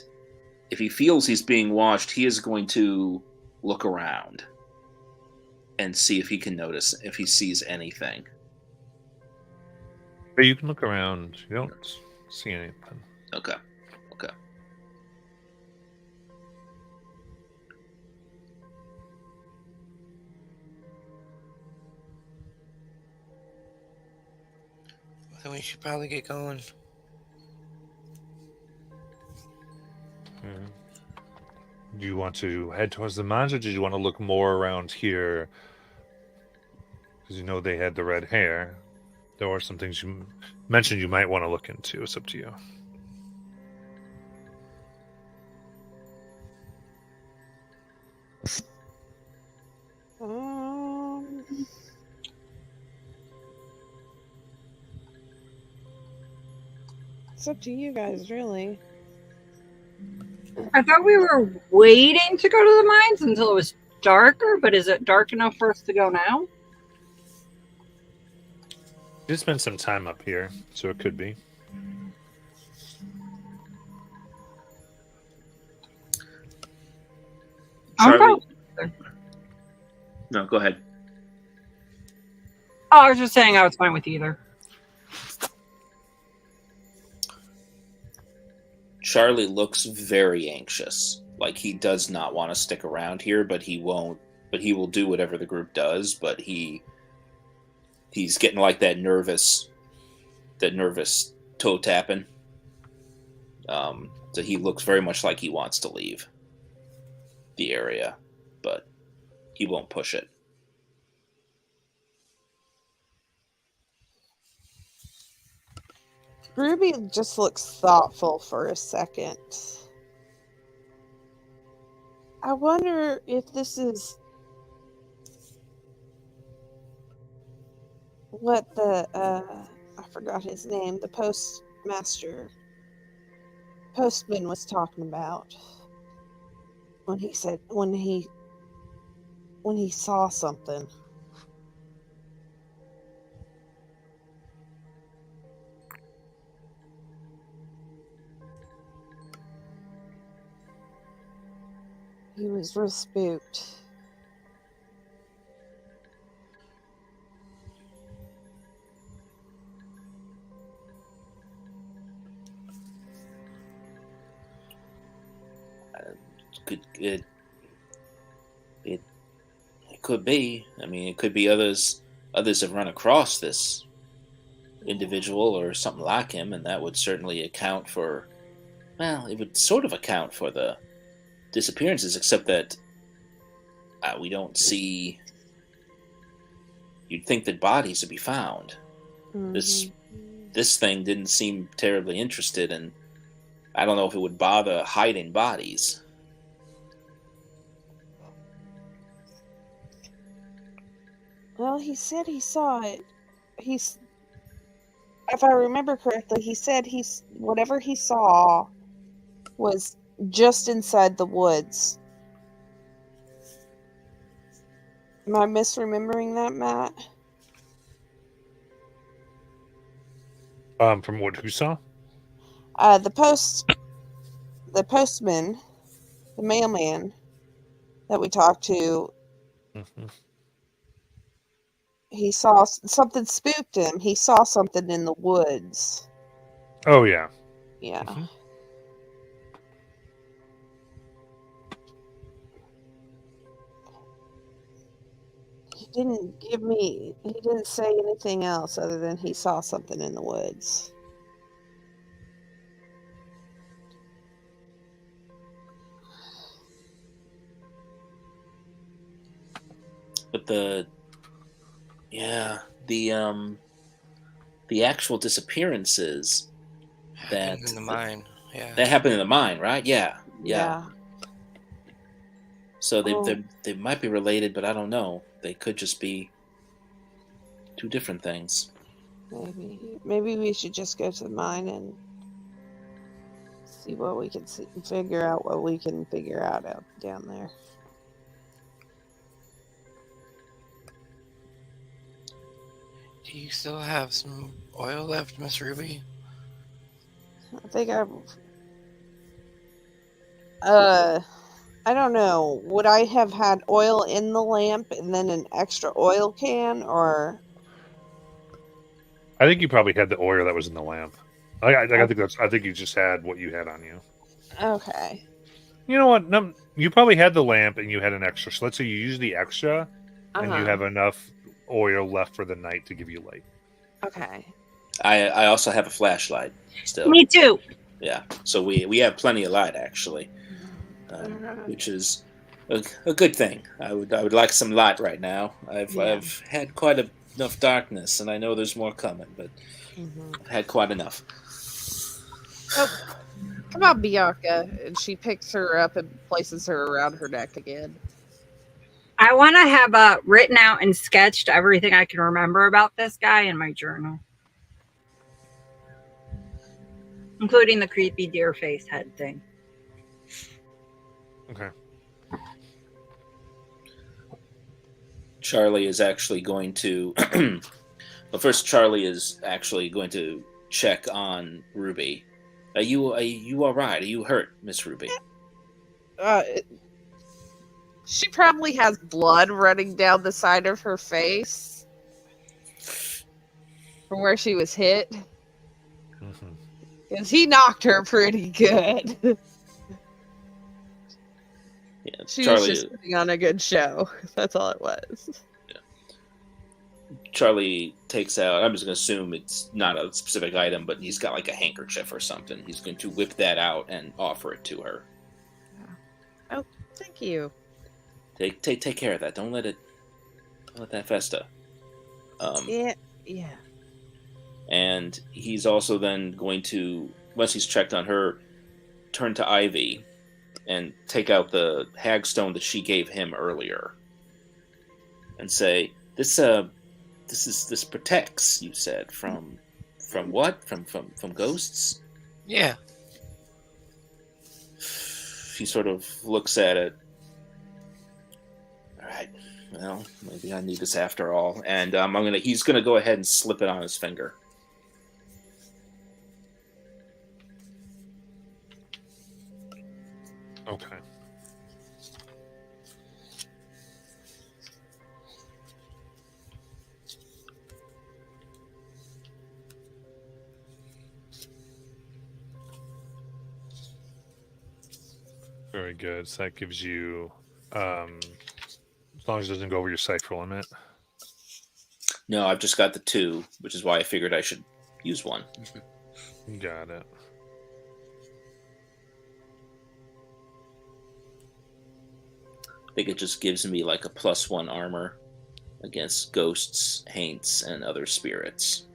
Speaker 5: if he feels he's being watched, he is going to look around and see if he can notice, if he sees anything.
Speaker 1: But you can look around. You don't see anything.
Speaker 5: Okay.
Speaker 4: Then we should probably get going.
Speaker 1: Do you want to head towards the mines, or did you want to look more around here? Because you know they had the red hair. There were some things you mentioned you might want to look into. It's up to you.
Speaker 3: It's up to you guys, really.
Speaker 2: I thought we were waiting to go to the mines until it was darker, but is it dark enough for us to go now?
Speaker 1: You did spend some time up here, so it could be.
Speaker 5: Charlie.
Speaker 2: Okay.
Speaker 5: No, go ahead.
Speaker 2: Oh, I was just saying I was fine with either.
Speaker 5: Charlie looks very anxious. Like he does not want to stick around here, but he won't. But he will do whatever the group does. But he's getting like that nervous toe tapping. So he looks very much like he wants to leave the area, but he won't push it.
Speaker 3: Ruby just looks thoughtful for a second. I wonder if this is what the I forgot his name, the postman was talking about when he said when he saw something. He was real spooked.
Speaker 5: It could be. I mean, it could be others have run across this individual or something like him, and that would certainly account for. Well, it would sort of account for the disappearances, except that we don't see. You'd think that bodies would be found.
Speaker 3: Mm-hmm.
Speaker 5: This thing didn't seem terribly interested, and I don't know if it would bother hiding bodies.
Speaker 3: Well, he said he saw it. If I remember correctly, he said whatever he saw was just inside the woods. Am I misremembering that, Matt?
Speaker 1: From what who saw?
Speaker 3: The postman, the mailman that we talked to,
Speaker 1: Mm-hmm.
Speaker 3: he saw something spooked him. He saw something in the woods.
Speaker 1: Oh yeah.
Speaker 3: Yeah.
Speaker 1: Mm-hmm.
Speaker 3: He didn't say anything else other than he saw something in the woods.
Speaker 5: But the actual disappearances
Speaker 4: Happened in the mine. Yeah.
Speaker 5: that happened in the mine, right? Yeah.
Speaker 3: Yeah.
Speaker 5: So they might be related, but I don't know. They could just be two different things.
Speaker 3: Maybe we should just go to the mine and see what we can figure out out down there.
Speaker 4: Do you still have some oil left, Miss Ruby?
Speaker 3: I think I don't know. Would I have had oil in the lamp and then an extra oil can, or?
Speaker 1: I think you probably had the oil that was in the lamp. I think you just had what you had on you.
Speaker 3: Okay.
Speaker 1: You know what? No, you probably had the lamp and you had an extra. So let's say you use the extra, and you have enough oil left for the night to give you light.
Speaker 3: Okay.
Speaker 5: I also have a flashlight still.
Speaker 2: Me too.
Speaker 5: Yeah. So we have plenty of light actually. which is a good thing. I would like some light right now. I've had quite enough darkness, and I know there's more coming, but I've had quite enough.
Speaker 3: Oh, come on, Bianca. And she picks her up and places her around her neck again.
Speaker 2: I want to have written out and sketched everything I can remember about this guy in my journal, including the creepy deer face head thing.
Speaker 1: Okay.
Speaker 5: Charlie is actually going to. Well, first, Charlie is actually going to check on Ruby. Are you all right? Are you hurt, Miss Ruby?
Speaker 3: She probably has blood running down the side of her face from where she was hit. Because he knocked her pretty good.
Speaker 5: Yeah,
Speaker 3: She
Speaker 5: Charlie
Speaker 3: was just putting on a good show. That's all it was.
Speaker 5: Charlie takes out, I'm just going to assume it's not a specific item, but he's got like a handkerchief or something. He's going to whip that out and offer it to her.
Speaker 3: Oh, thank you.
Speaker 5: Take care of that. Don't let that fester.
Speaker 3: Yeah.
Speaker 5: And he's also then going to, once he's checked on her, turn to Ivy and take out the hagstone that she gave him earlier and say, This protects, you said, from what? From ghosts?
Speaker 4: Yeah.
Speaker 5: He sort of looks at it. All right, well, maybe I need this after all. And he's gonna go ahead and slip it on his finger.
Speaker 1: Okay. Very good. So that gives you, as long as it doesn't go over your cipher limit.
Speaker 5: No, I've just got the 2, which is why I figured I should use one.
Speaker 1: Got it.
Speaker 5: I think it just gives me like a +1 armor against ghosts, haints, and other spirits.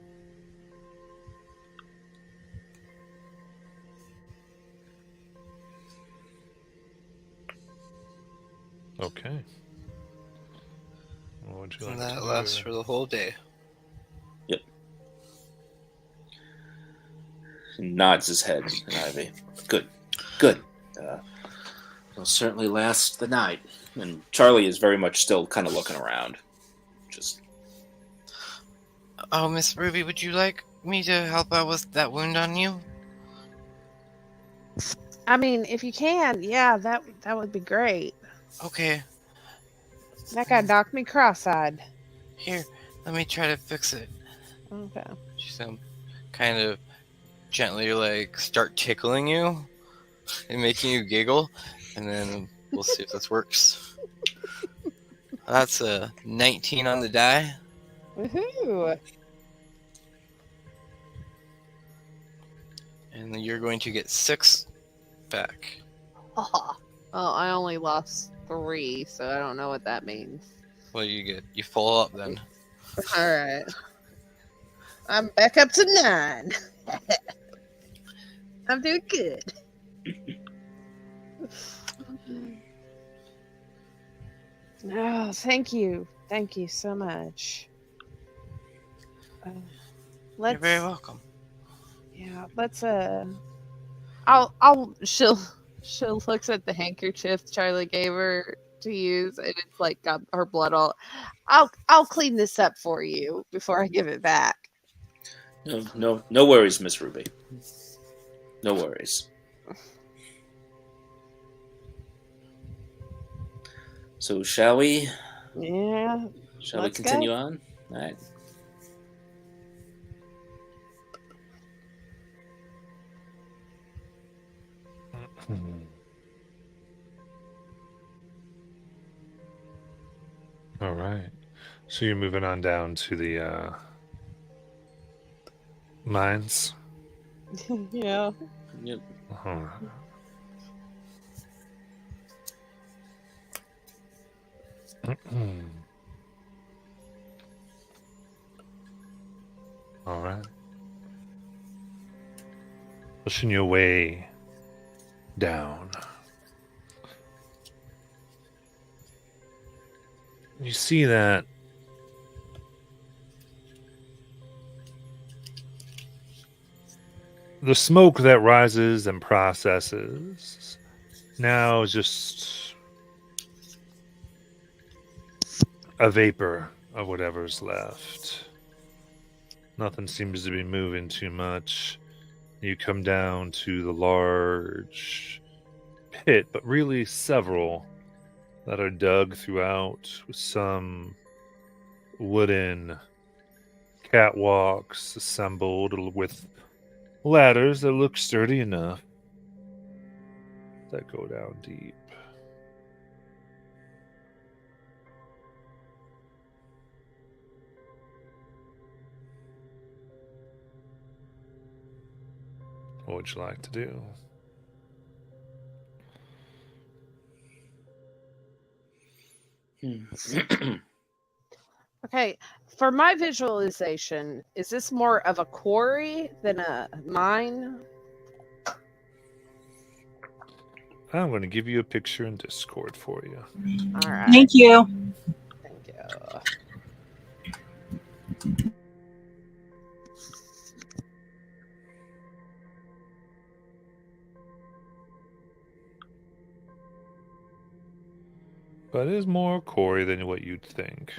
Speaker 1: Okay. What would you like
Speaker 4: And
Speaker 1: to
Speaker 4: that
Speaker 1: do?
Speaker 4: lasts for the whole day.
Speaker 5: Yep. He nods his head at Ivy. Good. It'll certainly last the night. And Charlie is very much still kind of looking around. Just.
Speaker 4: Oh, Miss Ruby, would you like me to help out with that wound on you?
Speaker 3: I mean, if you can, yeah, that would be great.
Speaker 4: Okay.
Speaker 3: That guy knocked me cross-eyed.
Speaker 4: Here, let me try to fix it.
Speaker 3: Okay.
Speaker 4: She's kind of gently like start tickling you and making you giggle, and then we'll see if this works. That's a 19 on the die.
Speaker 3: Woohoo!
Speaker 4: And then you're going to get 6 back.
Speaker 3: Oh, I only lost 3, so I don't know what that means.
Speaker 4: Well, you fall up then.
Speaker 3: All right. I'm back up to 9. I'm doing good. Oh, thank you. Thank you so much.
Speaker 4: You're very welcome.
Speaker 3: Yeah, let's she'll looks at the handkerchief Charlie gave her to use, and it's like got her blood all. I'll clean this up for you before I give it back.
Speaker 5: No worries, Miss Ruby. No worries. So shall we?
Speaker 3: Yeah.
Speaker 5: Shall we
Speaker 3: Let's
Speaker 5: continue
Speaker 3: go.
Speaker 5: on? All right.
Speaker 1: All right. So you're moving on down to the mines.
Speaker 3: Yeah.
Speaker 5: Yep.
Speaker 1: All right. All right. Pushing your way down. You see that the smoke that rises and processes now is just a vapor of whatever's left. Nothing seems to be moving too much. You come down to the large pit, but really several that are dug throughout with some wooden catwalks assembled with ladders that look sturdy enough that go down deep. What would you like to do?
Speaker 3: Okay, for my visualization, is this more of a quarry than a mine?
Speaker 1: I'm going to give you a picture in Discord for you.
Speaker 3: All right.
Speaker 2: Thank you.
Speaker 3: Thank you.
Speaker 1: But it is more quarry than what you'd think.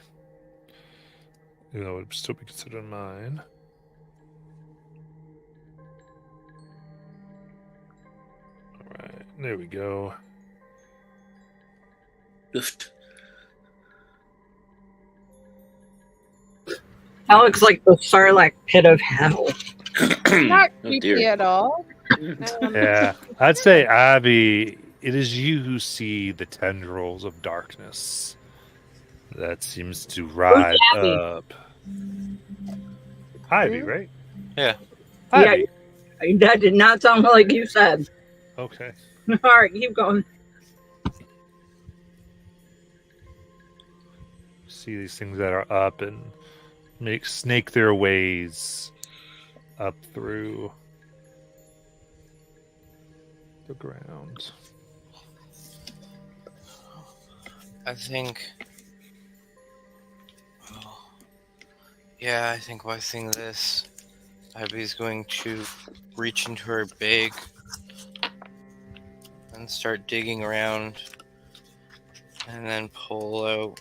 Speaker 1: It would still be considered mine. Alright, there we go.
Speaker 2: That looks like the Sarlacc pit of hell.
Speaker 3: Not
Speaker 5: Oh,
Speaker 3: creepy
Speaker 5: dear.
Speaker 3: at all.
Speaker 1: Yeah, I'd say, Abby, it is you who see the tendrils of darkness that seems to rise
Speaker 2: Abby?
Speaker 1: up. Ivy,
Speaker 3: Who?
Speaker 1: right?
Speaker 4: Yeah.
Speaker 1: Ivy.
Speaker 2: Yeah, that did not sound like you said.
Speaker 1: Okay.
Speaker 2: All right, keep going.
Speaker 1: See these things that are up and snake their ways up through the ground.
Speaker 4: I think. Oh, yeah, I think by seeing this, Abby's going to reach into her bag and start digging around, and then pull out.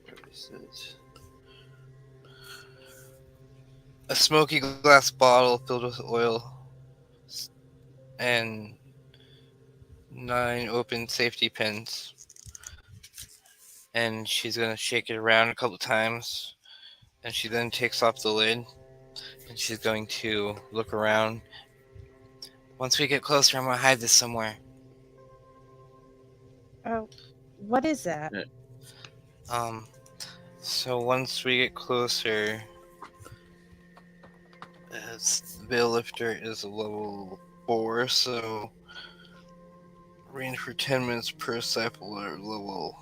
Speaker 4: Where is it? A smoky glass bottle filled with oil and 9 open safety pins. And she's gonna shake it around a couple times, and she then takes off the lid, and she's going to look around. Once we get closer, I'm gonna hide this somewhere.
Speaker 3: Oh, what is that?
Speaker 4: So once we get closer, the Veil Lifter is a level 4, so range for 10 minutes per disciple or level.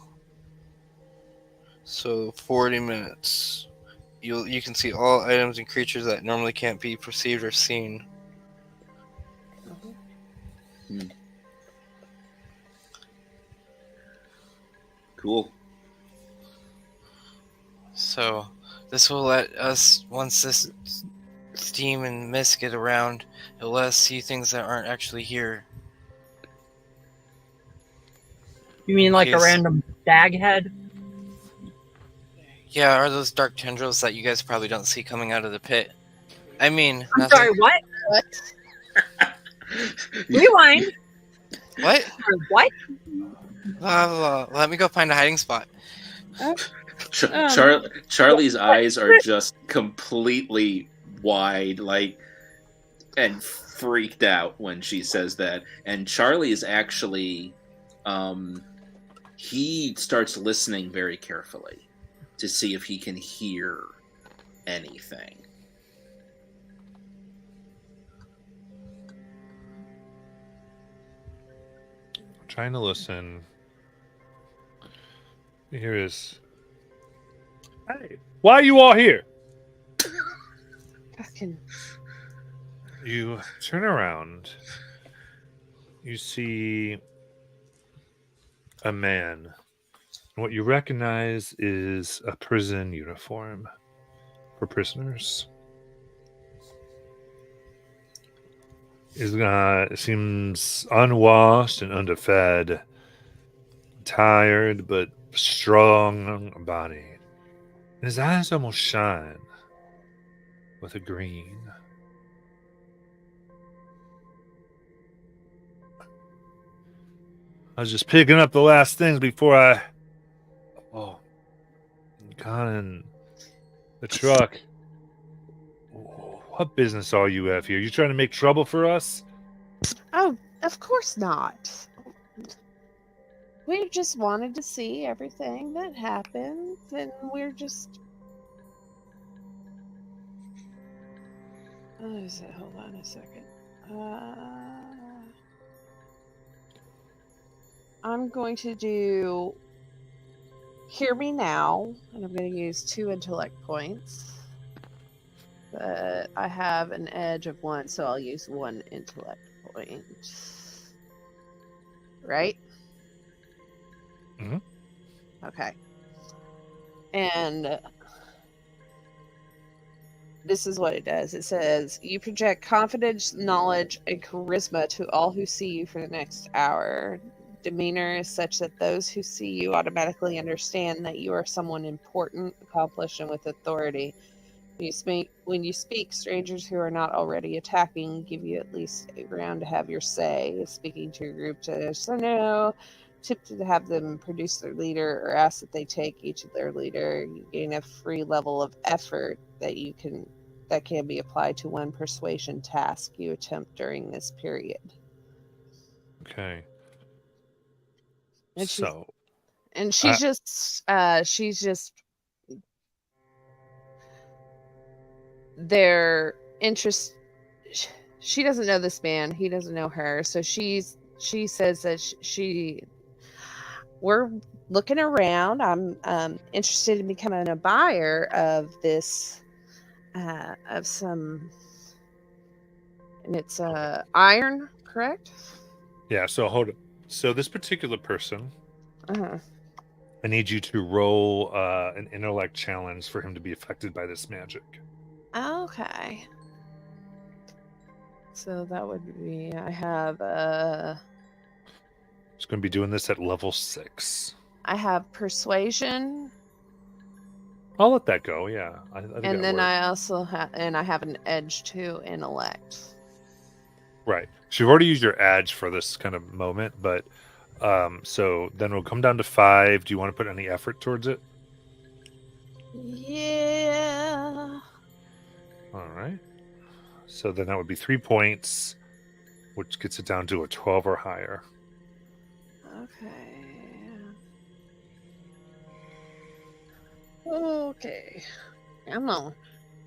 Speaker 4: So 40 minutes. You can see all items and creatures that normally can't be perceived or seen.
Speaker 5: Cool.
Speaker 4: So this will let us, once this steam and mist get around, it'll let us see things that aren't actually here.
Speaker 2: You mean like a
Speaker 4: Yes.
Speaker 2: random stag head?
Speaker 4: Yeah, are those dark tendrils that you guys probably don't see coming out of the pit? I mean,
Speaker 2: I'm
Speaker 4: nothing.
Speaker 2: sorry, what?
Speaker 3: What?
Speaker 2: Rewind.
Speaker 4: What?
Speaker 2: Sorry, what?
Speaker 4: Let me go find a hiding spot.
Speaker 5: Charlie's eyes are just completely wide, like, and freaked out when she says that. And Charlie is actually, he starts listening very carefully to see if he can hear anything.
Speaker 1: Trying to listen. Here is. Hey, why are you all here?
Speaker 3: Fucking.
Speaker 1: You turn around. You see a man. What you recognize is a prison uniform for prisoners. Seems unwashed and underfed, tired but strong body. His eyes almost shine with a green. I was just picking up the last things before I got in the truck. What business are you have here? You trying to make trouble for us?
Speaker 3: Oh, of course not. We just wanted to see everything that happens, and we're just. What is it? Hold on a second. I'm going to do Hear Me Now, and I'm going to use 2 intellect points. But I have an edge of 1, so I'll use 1 intellect point. Right?
Speaker 1: Mhm.
Speaker 3: Okay. And this is what it does. It says, you project confidence, knowledge, and charisma to all who see you for the next hour. Demeanor is such that those who see you automatically understand that you are someone important, accomplished, and with authority. When you speak, strangers who are not already attacking give you at least a round to have your say. Speaking to your group to say no, tempted to have them produce their leader or ask that they take each of their leader. You gain a free level of effort that can be applied to one persuasion task you attempt during this period.
Speaker 1: Okay.
Speaker 3: And she's
Speaker 1: So,
Speaker 3: she's just their interest. She doesn't know this man. He doesn't know her. So she says that we're looking around. I'm interested in becoming a buyer of this, of some, and it's iron, correct?
Speaker 1: yeah, so hold it. So this particular person,
Speaker 3: Uh-huh.
Speaker 1: I need you to roll an intellect challenge for him to be affected by this magic.
Speaker 3: Okay. So that would be, I have
Speaker 1: He's going to be doing this at level 6.
Speaker 3: I have persuasion,
Speaker 1: I'll let that go. Yeah, I think
Speaker 3: and
Speaker 1: that
Speaker 3: then
Speaker 1: works.
Speaker 3: I also have, and I have an edge 2 intellect.
Speaker 1: Right. So you've already used your edge for this kind of moment, but so then we'll come down to 5. Do you want to put any effort towards it?
Speaker 3: Yeah.
Speaker 1: All right. So then that would be 3 points, which gets it down to a 12 or higher.
Speaker 3: Okay. Come on.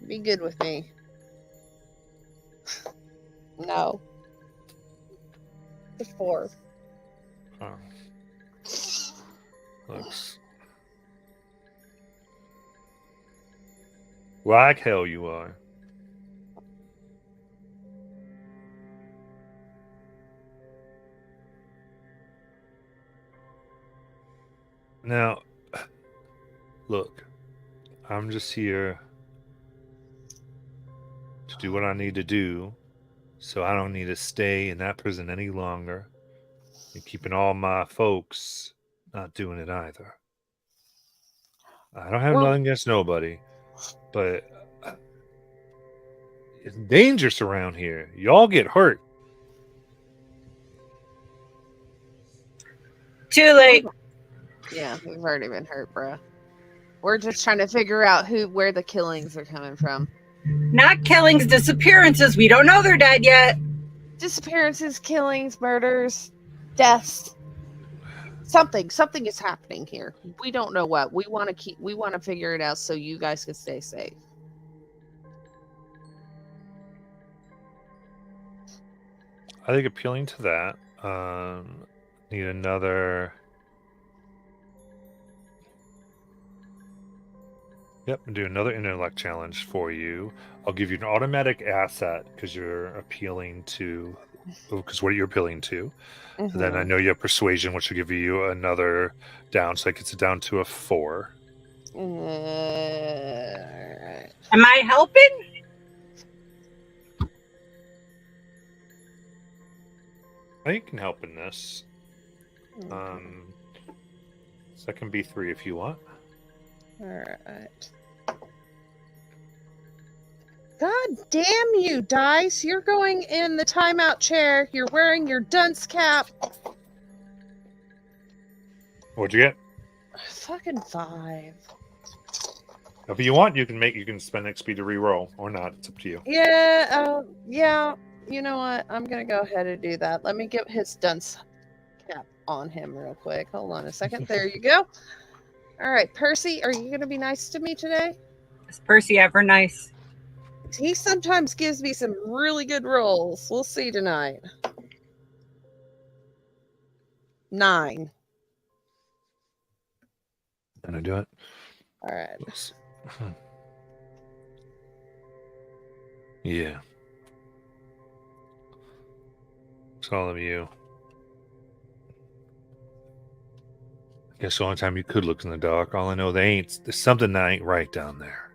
Speaker 3: Be good with me. No. It's 4.
Speaker 1: Looks like hell you are. Now, look, I'm just here to do what I need to do, so I don't need to stay in that prison any longer. And keeping all my folks not doing it either. I don't have
Speaker 3: Well,
Speaker 1: nothing against nobody, but it's dangerous around here. Y'all get hurt.
Speaker 2: Too late.
Speaker 3: yeah, we've already been hurt, bruh. We're just trying to figure out where the killings are coming from.
Speaker 2: Not killings, disappearances. We don't know they're dead yet.
Speaker 3: Disappearances, killings, murders, deaths. Something is happening here. We don't know what. We want to figure it out so you guys can stay safe.
Speaker 1: I think appealing to that, need another Yep, and do another intellect challenge for you. I'll give you an automatic asset because you're appealing to. Because what are you appealing to? And then I know you have persuasion, which will give you another down, so that gets it down to a 4.
Speaker 3: Alright.
Speaker 2: Am I helping?
Speaker 1: I think you can help in this. So that can be 3 if you want.
Speaker 3: Alright. God damn you, Dice. You're going in the timeout chair. You're wearing your dunce cap.
Speaker 1: What'd you get?
Speaker 3: Fucking 5.
Speaker 1: If you want, you can spend XP to re-roll or not. It's up to you.
Speaker 3: Yeah, yeah. You know what? I'm gonna go ahead and do that. Let me get his dunce cap on him real quick. Hold on a second. There you go. All right, Percy, are you gonna be nice to me today?
Speaker 2: Is Percy ever nice?
Speaker 3: He sometimes gives me some really good rolls. We'll see tonight. 9.
Speaker 1: Can I do it?
Speaker 3: All right.
Speaker 1: Yeah. It's all of you. I guess the only time you could look in the dark. All I know, there's something that ain't right down there.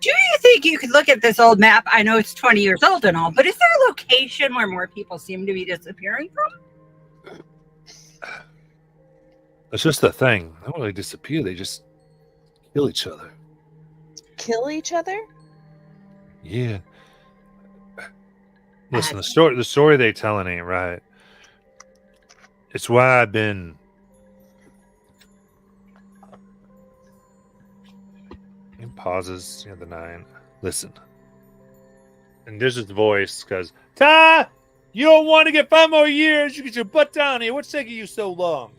Speaker 2: Do you think you could look at this old map? I know it's 20 years old and all, but is there a location where more people seem to be disappearing from?
Speaker 1: It's just the thing. They don't really disappear. They just kill each other.
Speaker 3: Kill each other?
Speaker 1: Yeah. Listen, the story they telling ain't right. It's why I've been. He pauses. The 9. Listen. And there's his voice because Ty, you don't want to get 5 more years. You get your butt down here. What's taking you so long?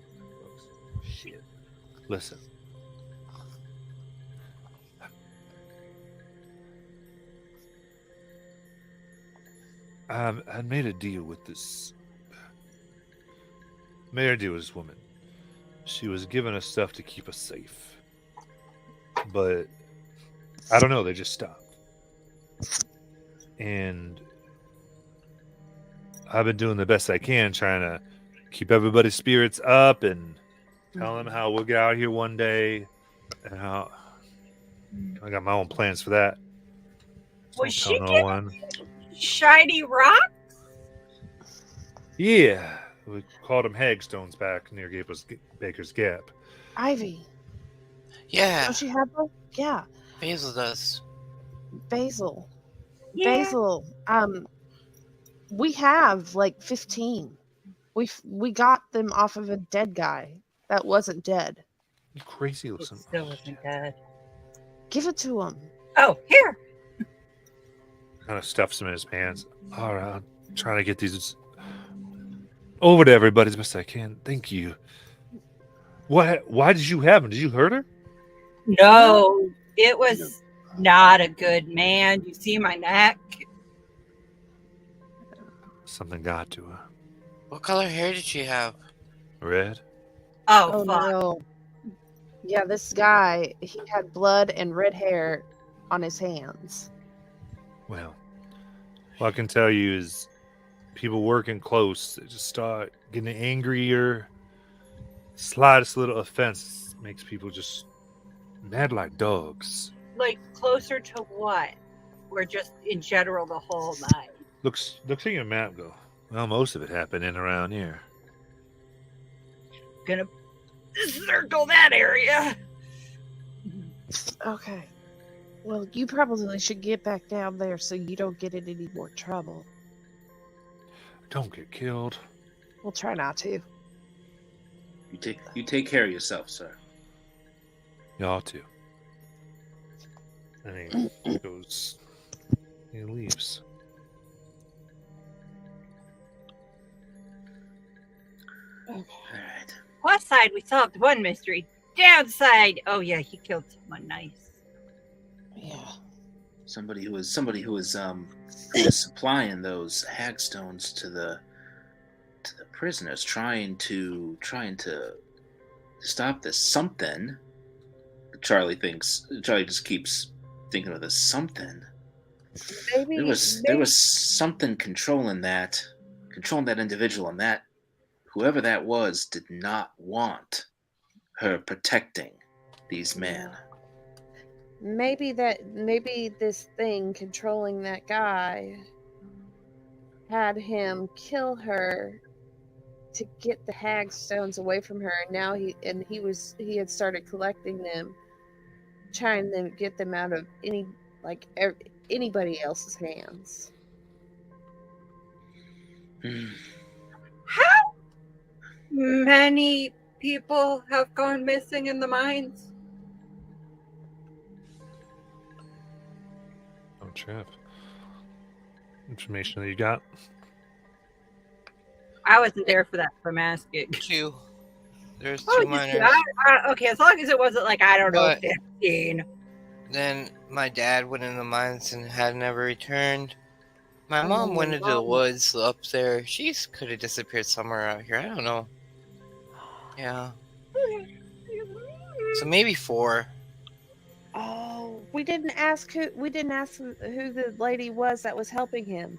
Speaker 1: Shit. Listen. I made a deal with this. Made a deal with this woman. She was giving us stuff to keep us safe. But I don't know, they just stopped. And I've been doing the best I can, trying to keep everybody's spirits up and tell them how we'll get out here one day and how I got my own plans for that.
Speaker 2: Was she
Speaker 1: no one.
Speaker 2: Shiny rock?
Speaker 1: Yeah, we called them hagstones back near Baker's Gap.
Speaker 3: Ivy.
Speaker 4: Yeah,
Speaker 3: Don't you have one? Yeah.
Speaker 4: Basil does.
Speaker 3: Basil.
Speaker 2: Yeah.
Speaker 3: Basil. We have like 15. We got them off of a dead guy that wasn't dead.
Speaker 1: You crazy
Speaker 2: It
Speaker 1: listen.
Speaker 2: still isn't dead.
Speaker 3: Give it to him.
Speaker 2: Oh, here.
Speaker 1: Kind of stuffs them in his pants. All right, I'm trying to get these over to everybody as best I can. Thank you. What? Why did you have him? Did you hurt her?
Speaker 2: No, it was not a good man. You see my neck?
Speaker 1: Something got to her.
Speaker 4: What color hair did she have?
Speaker 1: Red?
Speaker 2: Oh, fuck.
Speaker 3: No. Yeah, this guy, he had blood and red hair on his hands.
Speaker 1: Well, what I can tell you is people working close, they just start getting angrier. Slightest little offense makes people just mad like dogs.
Speaker 2: Like, closer to what? Or just in general the whole night?
Speaker 1: Looks at your map, go. Well, most of it happened in around here.
Speaker 2: Gonna circle that area.
Speaker 3: Okay. Well, you probably should get back down there so you don't get in any more trouble.
Speaker 1: Don't get killed.
Speaker 3: We'll try not to.
Speaker 5: You take care of yourself, sir.
Speaker 1: Y'all too. And he goes. He leaves.
Speaker 3: Okay.
Speaker 5: All right.
Speaker 2: Plus side, we solved one mystery. Downside, oh yeah, he killed someone nice.
Speaker 3: Yeah.
Speaker 5: Somebody who was supplying those hagstones to the prisoners, trying to stop this something. Charlie just keeps thinking of this something.
Speaker 3: Maybe
Speaker 5: There was something controlling that individual, and that whoever that was did not want her protecting these men.
Speaker 3: maybe this thing controlling that guy had him kill her to get the hag stones away from her, and now he had started collecting them, trying to get them out of anybody else's hands.
Speaker 2: How many people have gone missing in the mines?
Speaker 1: Oh, Jeff. Information that you got?
Speaker 2: I wasn't there for that from asking.
Speaker 4: 2. There's 2
Speaker 2: Oh, just
Speaker 4: miners.
Speaker 2: okay, as long as it wasn't like, I don't know,
Speaker 4: But-
Speaker 2: 15.
Speaker 4: Then my dad went in the mines and had never returned. My
Speaker 3: Oh,
Speaker 4: mom went
Speaker 3: my
Speaker 4: into the
Speaker 3: mom.
Speaker 4: woods up there. She could have disappeared somewhere out here. I don't know. Yeah. So maybe 4.
Speaker 3: Oh, we didn't ask who the lady was that was helping him.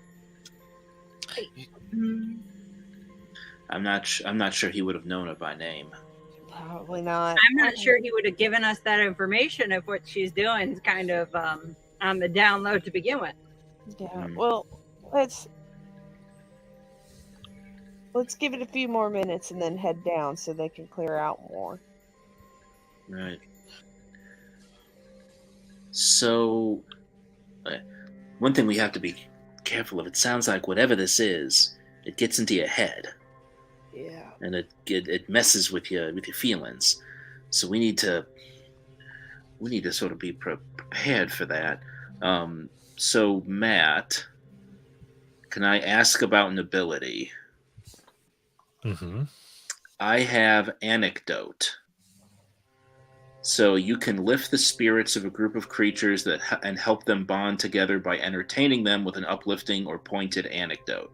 Speaker 5: I'm not sure he would have known her by name.
Speaker 3: Probably not.
Speaker 2: I'm not sure he would have given us that information if what she's doing is kind of on the down low to begin with.
Speaker 3: Yeah. Well, let's give it a few more minutes and then head down so they can clear out more.
Speaker 5: Right. So, one thing we have to be careful of. It sounds like whatever this is, it gets into your head,
Speaker 3: Yeah.
Speaker 5: and it messes with your feelings. So we need to sort of be prepared for that. So Matt, can I ask about an ability?
Speaker 1: Mm-hmm.
Speaker 5: I have anecdote. So you can lift the spirits of a group of creatures and help them bond together by entertaining them with an uplifting or pointed anecdote.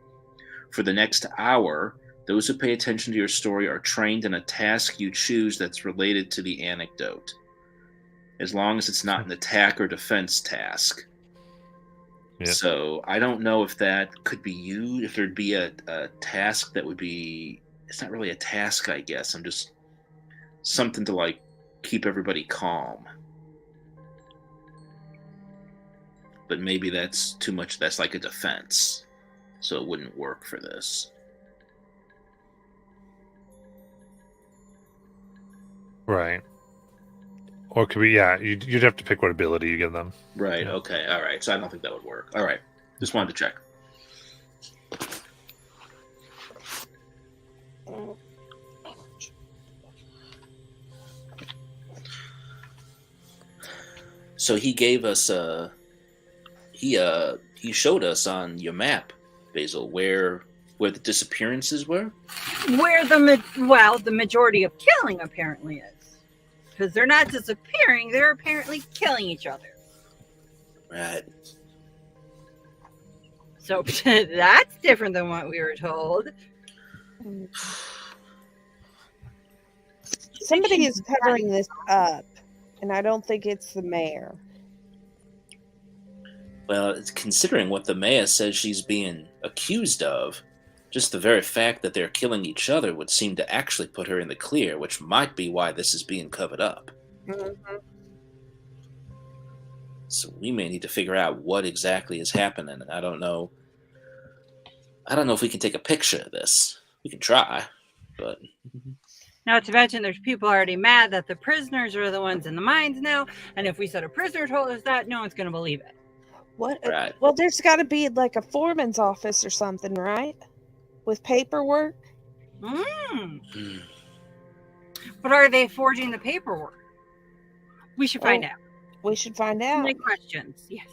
Speaker 5: For the next hour, those who pay attention to your story are trained in a task you choose that's related to the anecdote, as long as it's not an attack or defense task.
Speaker 1: Yeah.
Speaker 5: So I don't know if that could be you, if there'd be a task that would be... It's not really a task, I guess. I'm just... something to, like, keep everybody calm. But maybe that's too much. That's like a defense, so it wouldn't work for this.
Speaker 1: Right. Or could be, yeah, you'd have to pick what ability you give them.
Speaker 5: Right,
Speaker 1: Yeah.
Speaker 5: okay, alright. So I don't think that would work. Alright, just wanted to check. So he gave us he showed us on your map, Basil, where the disappearances were.
Speaker 2: Where the majority of killing apparently is. Because they're not disappearing, they're apparently killing each other.
Speaker 5: Right.
Speaker 2: So that's different than what we were told.
Speaker 3: Somebody is covering this up, and I don't think it's the mayor.
Speaker 5: Well, considering what the mayor says she's being accused of, just the very fact that they're killing each other would seem to actually put her in the clear, which might be why this is being covered up.
Speaker 3: Mm-hmm.
Speaker 5: So we may need to figure out what exactly is happening, and I don't know if we can take a picture of this. We can try, but...
Speaker 2: Not to mention there's people already mad that the prisoners are the ones in the mines now, and if we said a prisoner told us that, no one's going to believe it.
Speaker 3: What?
Speaker 5: Right.
Speaker 3: Well, there's got to be like a foreman's office or something, right? With paperwork.
Speaker 2: Mm. But are they forging the paperwork? We should find out.
Speaker 3: We should find out.
Speaker 2: Any questions? Yes.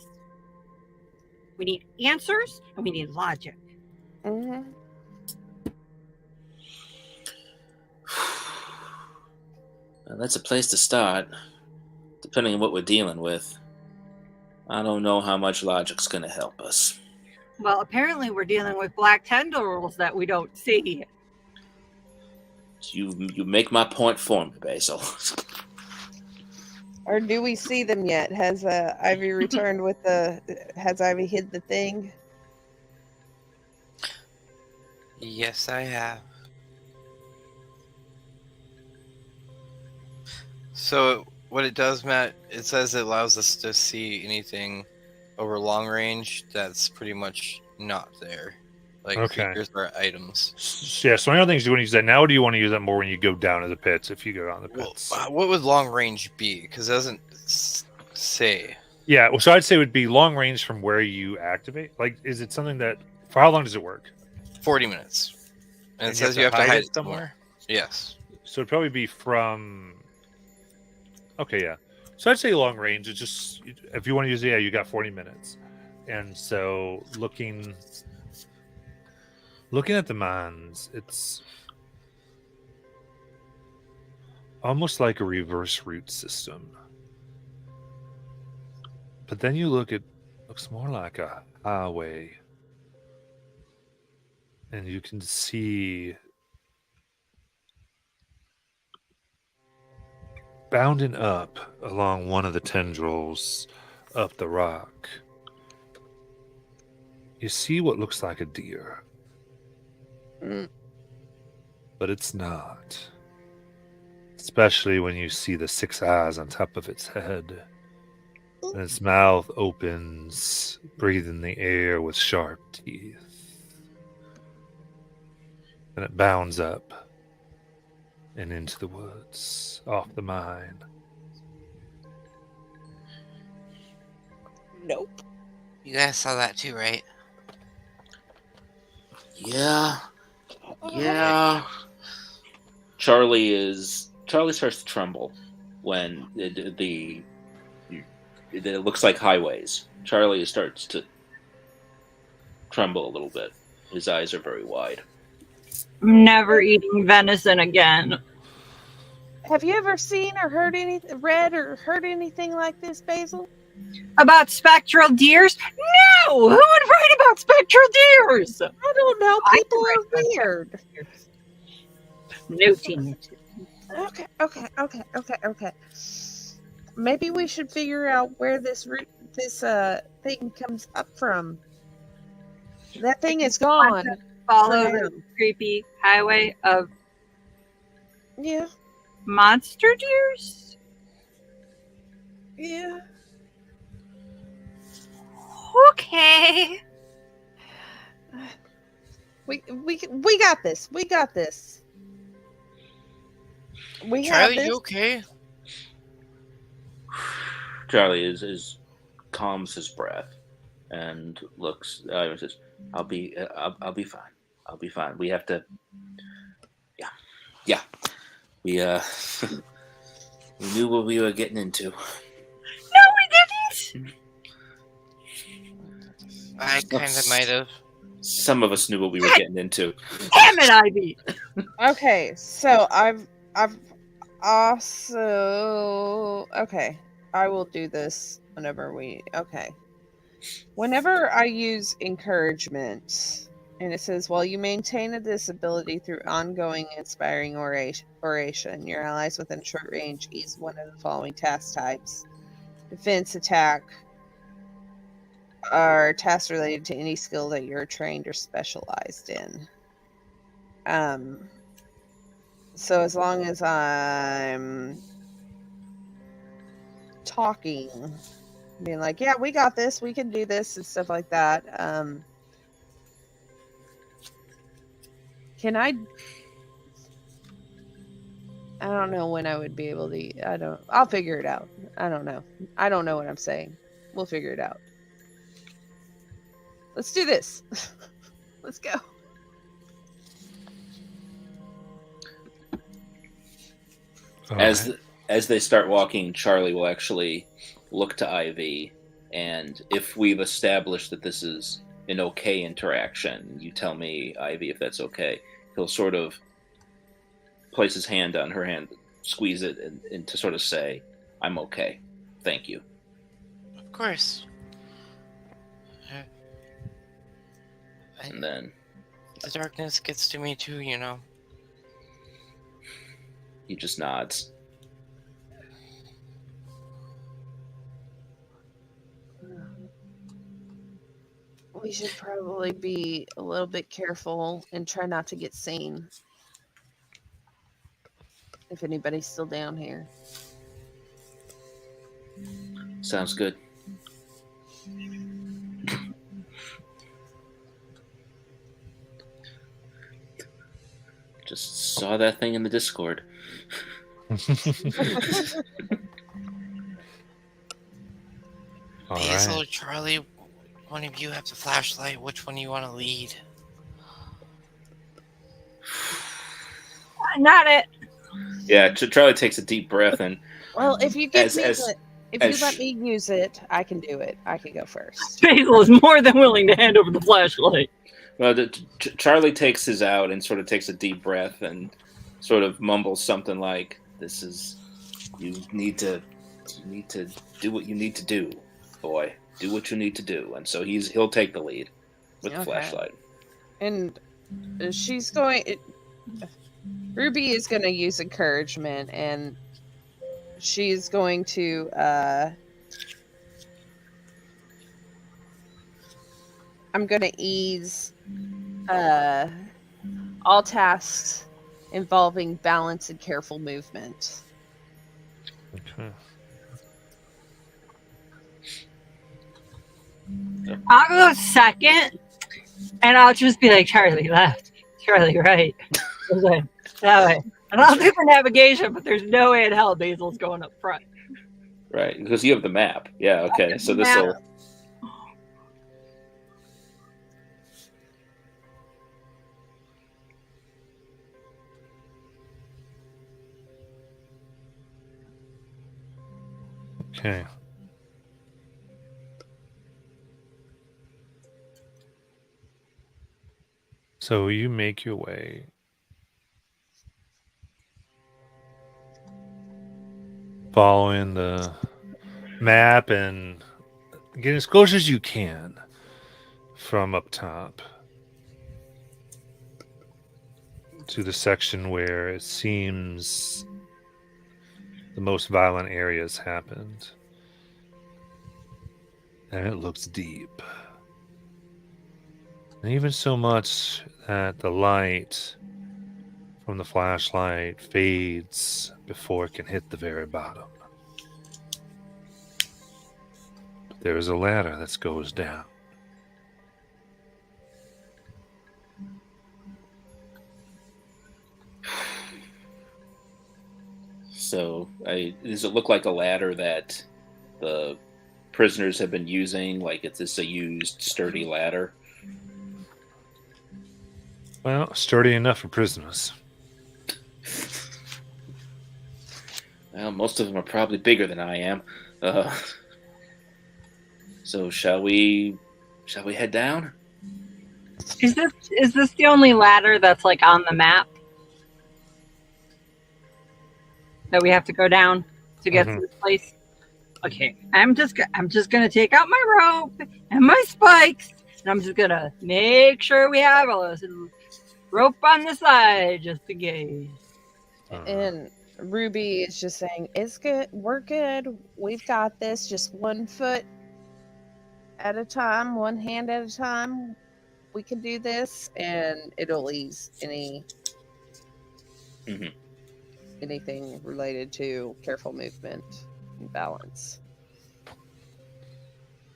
Speaker 2: We need answers and we need logic.
Speaker 3: Mm-hmm.
Speaker 5: Well, that's a place to start, depending on what we're dealing with. I don't know how much logic's going to help us.
Speaker 2: Well, apparently we're dealing with black tendrils that we don't see.
Speaker 5: You make my point for me, Basil.
Speaker 3: Or do we see them yet? Has Ivy returned with the? Has Ivy hid the thing?
Speaker 4: Yes, I have. So what it does, Matt, it says it allows us to see anything over long range that's pretty much not there. Like
Speaker 1: Okay.
Speaker 4: creatures or items.
Speaker 1: Yeah, so one of the things you want to use that now, or do you want to use that more when you go down to the pits, if you go down the
Speaker 4: Well,
Speaker 1: pits?
Speaker 4: what would long range be? Because it doesn't say.
Speaker 1: Yeah, well, so I'd say it would be long range from where you activate. Like, is it something that, for how long does it work?
Speaker 4: 40 minutes. And it
Speaker 1: And
Speaker 4: says you have to hide it
Speaker 1: somewhere?
Speaker 4: somewhere. Yes.
Speaker 1: So it'd probably be from. Okay, yeah. So I'd say long range. It's just if you want to use it, yeah, you got 40 minutes, and so looking at the mines, it's almost like a reverse route system. But then you looks more like a highway, and you can see bounding up along one of the tendrils up the rock. You see what looks like a deer, but it's not. Especially when you see the 6 eyes on top of its head. And its mouth opens, breathing the air with sharp teeth. And it bounds up and into the woods, off the mine.
Speaker 3: Nope.
Speaker 4: You guys saw that too, right?
Speaker 5: Yeah. Yeah. Charlie starts to tremble when it looks like highways. Charlie starts to tremble a little bit. His eyes are very wide.
Speaker 2: I'm never eating venison again.
Speaker 3: Have you ever seen or read or heard anything like this, Basil?
Speaker 2: About spectral deers? No! Who would write about spectral deers?
Speaker 3: I don't know.
Speaker 2: I
Speaker 3: People
Speaker 2: can
Speaker 3: are
Speaker 2: write about
Speaker 3: weird.
Speaker 2: No teenagers.
Speaker 3: Okay. Maybe we should figure out where this thing comes up from. That thing is gone.
Speaker 2: Follow
Speaker 3: For
Speaker 2: the
Speaker 3: now.
Speaker 2: creepy highway of
Speaker 3: Yeah.
Speaker 2: monster deers?
Speaker 3: Yeah.
Speaker 2: Okay.
Speaker 3: We got this. We got this. We have
Speaker 4: Charlie,
Speaker 3: this.
Speaker 4: you okay?
Speaker 5: Charlie is calms his breath and looks. Says, I'll be fine. I'll be fine. We have to. Yeah. We we knew what we were getting into.
Speaker 2: No, we didn't.
Speaker 4: I kind of might have.
Speaker 5: Some of us knew what we were getting into.
Speaker 2: Damn it, Ivy.
Speaker 3: Okay, so I've also okay. I will do this whenever whenever I use encouragement, and it says, while you maintain this ability through ongoing inspiring oration, your allies within short range use one of the following task types: defense, attack, or tasks related to any skill that you're trained or specialized in. So as long as I'm talking, being like, yeah, we got this, we can do this, and stuff like that. Can I don't know when I would be able to. I'll figure it out. I don't know what I'm saying. We'll figure it out. Let's do this. Let's go.
Speaker 5: As they start walking, Charlie will actually look to Ivy, and if we've established that this is an okay interaction, you tell me, Ivy, if that's okay. He'll sort of place his hand on her hand, squeeze it, and to sort of say, I'm okay. Thank you.
Speaker 4: Of course.
Speaker 5: And then
Speaker 4: The darkness gets to me too, you know.
Speaker 5: he just nods.
Speaker 3: We should probably be a little bit careful and try not to get seen. If anybody's still down here.
Speaker 5: Sounds good. Just saw that thing in the Discord.
Speaker 1: All
Speaker 4: Basil,
Speaker 1: right.
Speaker 4: Charlie, one of you have the flashlight. Which one do you want to lead?
Speaker 2: Not it.
Speaker 5: Yeah, Charlie takes a deep breath and
Speaker 3: Well, if you give me
Speaker 5: as
Speaker 3: if
Speaker 5: as
Speaker 3: you let
Speaker 5: sh-
Speaker 3: me use it, I can do it. I can go first.
Speaker 2: Basil is more than willing to hand over the flashlight.
Speaker 5: well, Charlie takes his out and sort of takes a deep breath and sort of mumbles something like, "This is you need to do what you need to do, boy. Do what you need to do." And so he'll take the lead with the
Speaker 3: Okay.
Speaker 5: flashlight.
Speaker 3: And she's going. Ruby is going to use encouragement, and she's going to. I'm going to ease all tasks involving balance and careful movement.
Speaker 1: Okay.
Speaker 2: I'll go second, and I'll just be like, Charlie left, Charlie right. Okay, that way. And I'll do the navigation, but there's no way in hell Basil's going up front.
Speaker 5: Right, because you have the map. Yeah, okay. So this will.
Speaker 1: Okay. So you make your way following the map and get as close as you can from up top to the section where it seems the most violent areas happened. And it looks deep. And even so much that the light from the flashlight fades before it can hit the very bottom. But there is a ladder that goes down.
Speaker 5: So, does it look like a ladder that the prisoners have been using? Like, it's this a used, sturdy ladder?
Speaker 1: Well, sturdy enough for prisoners.
Speaker 5: Well, most of them are probably bigger than I am. So, shall we head down?
Speaker 2: Is this the only ladder that's like on the map that we have to go down to get to this place? Okay, I'm just gonna take out my rope and my spikes, and I'm just gonna make sure we have a rope on the side just in case.
Speaker 3: And Ruby is just saying, "It's good. We're good. We've got this. Just 1 foot at a time, 1 hand at a time. We can do this, and it'll ease anything related to careful movement and balance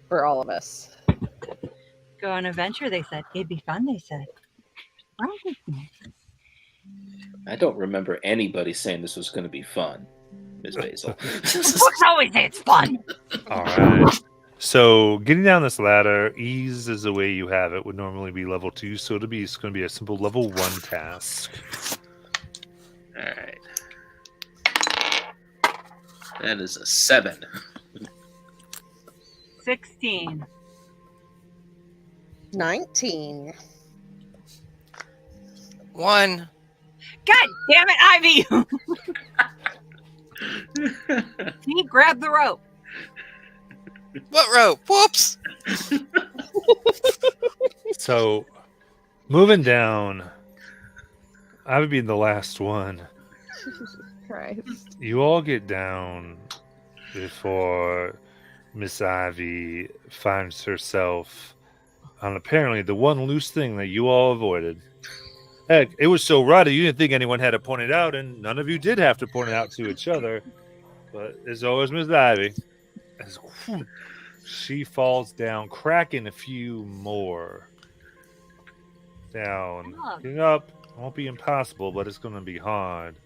Speaker 3: for all of us."
Speaker 2: Go on an adventure, they said. It'd be fun, they said. Wrong with me?
Speaker 5: I don't remember anybody saying this was going to be fun, Miss Basil.
Speaker 2: Books always say it's fun.
Speaker 1: All right. So getting down this ladder, ease is the way you have it, would normally be level 2, so it's going to be a simple level 1 task.
Speaker 5: All right. That is a 7.
Speaker 2: 16.
Speaker 3: 19.
Speaker 4: 1.
Speaker 2: God damn it, Ivy! He grabbed the rope.
Speaker 4: What rope? Whoops!
Speaker 1: So moving down, I would be the last one.
Speaker 3: Christ.
Speaker 1: You all get down before Miss Ivy finds herself on apparently the one loose thing that you all avoided. Heck, it was so ruddy you didn't think anyone had to point it out, and none of you did have to point it out to each other. But it's always Miss Ivy. As she falls down, cracking a few more down.
Speaker 2: Oh.
Speaker 1: Getting up won't be impossible, but it's going to be hard.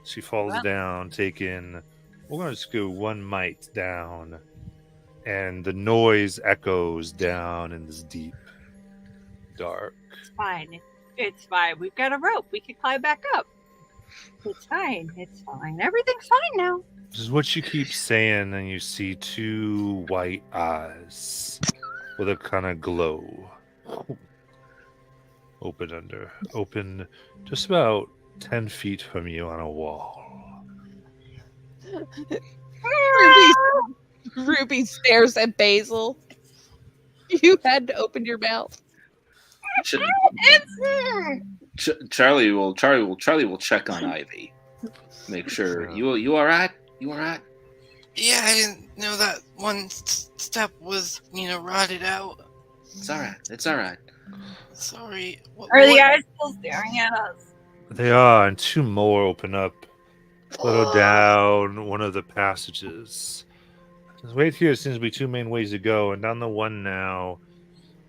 Speaker 1: She falls
Speaker 2: Well.
Speaker 1: down, taking. We're going to just go one mite down, and the noise echoes down in this deep, dark.
Speaker 2: It's fine. It's fine. We've got a rope. We can climb back up. It's fine. It's fine. Everything's fine now.
Speaker 1: This is what you keep saying, and you see two white eyes with a kind of glow. Open just about 10 feet from you on a wall.
Speaker 3: Ruby stares at Basil. You had to open your mouth.
Speaker 5: Ch-
Speaker 2: It's there.
Speaker 5: Charlie will check on Ivy, make sure you all right. You all right?
Speaker 4: Yeah, I didn't know that one step was, rotted out.
Speaker 5: It's all right. It's all right.
Speaker 4: Sorry.
Speaker 2: Are the eyes still staring at us?
Speaker 1: They are, and two more open up a little down one of the passages. Right here seems to be two main ways to go, and down the one now,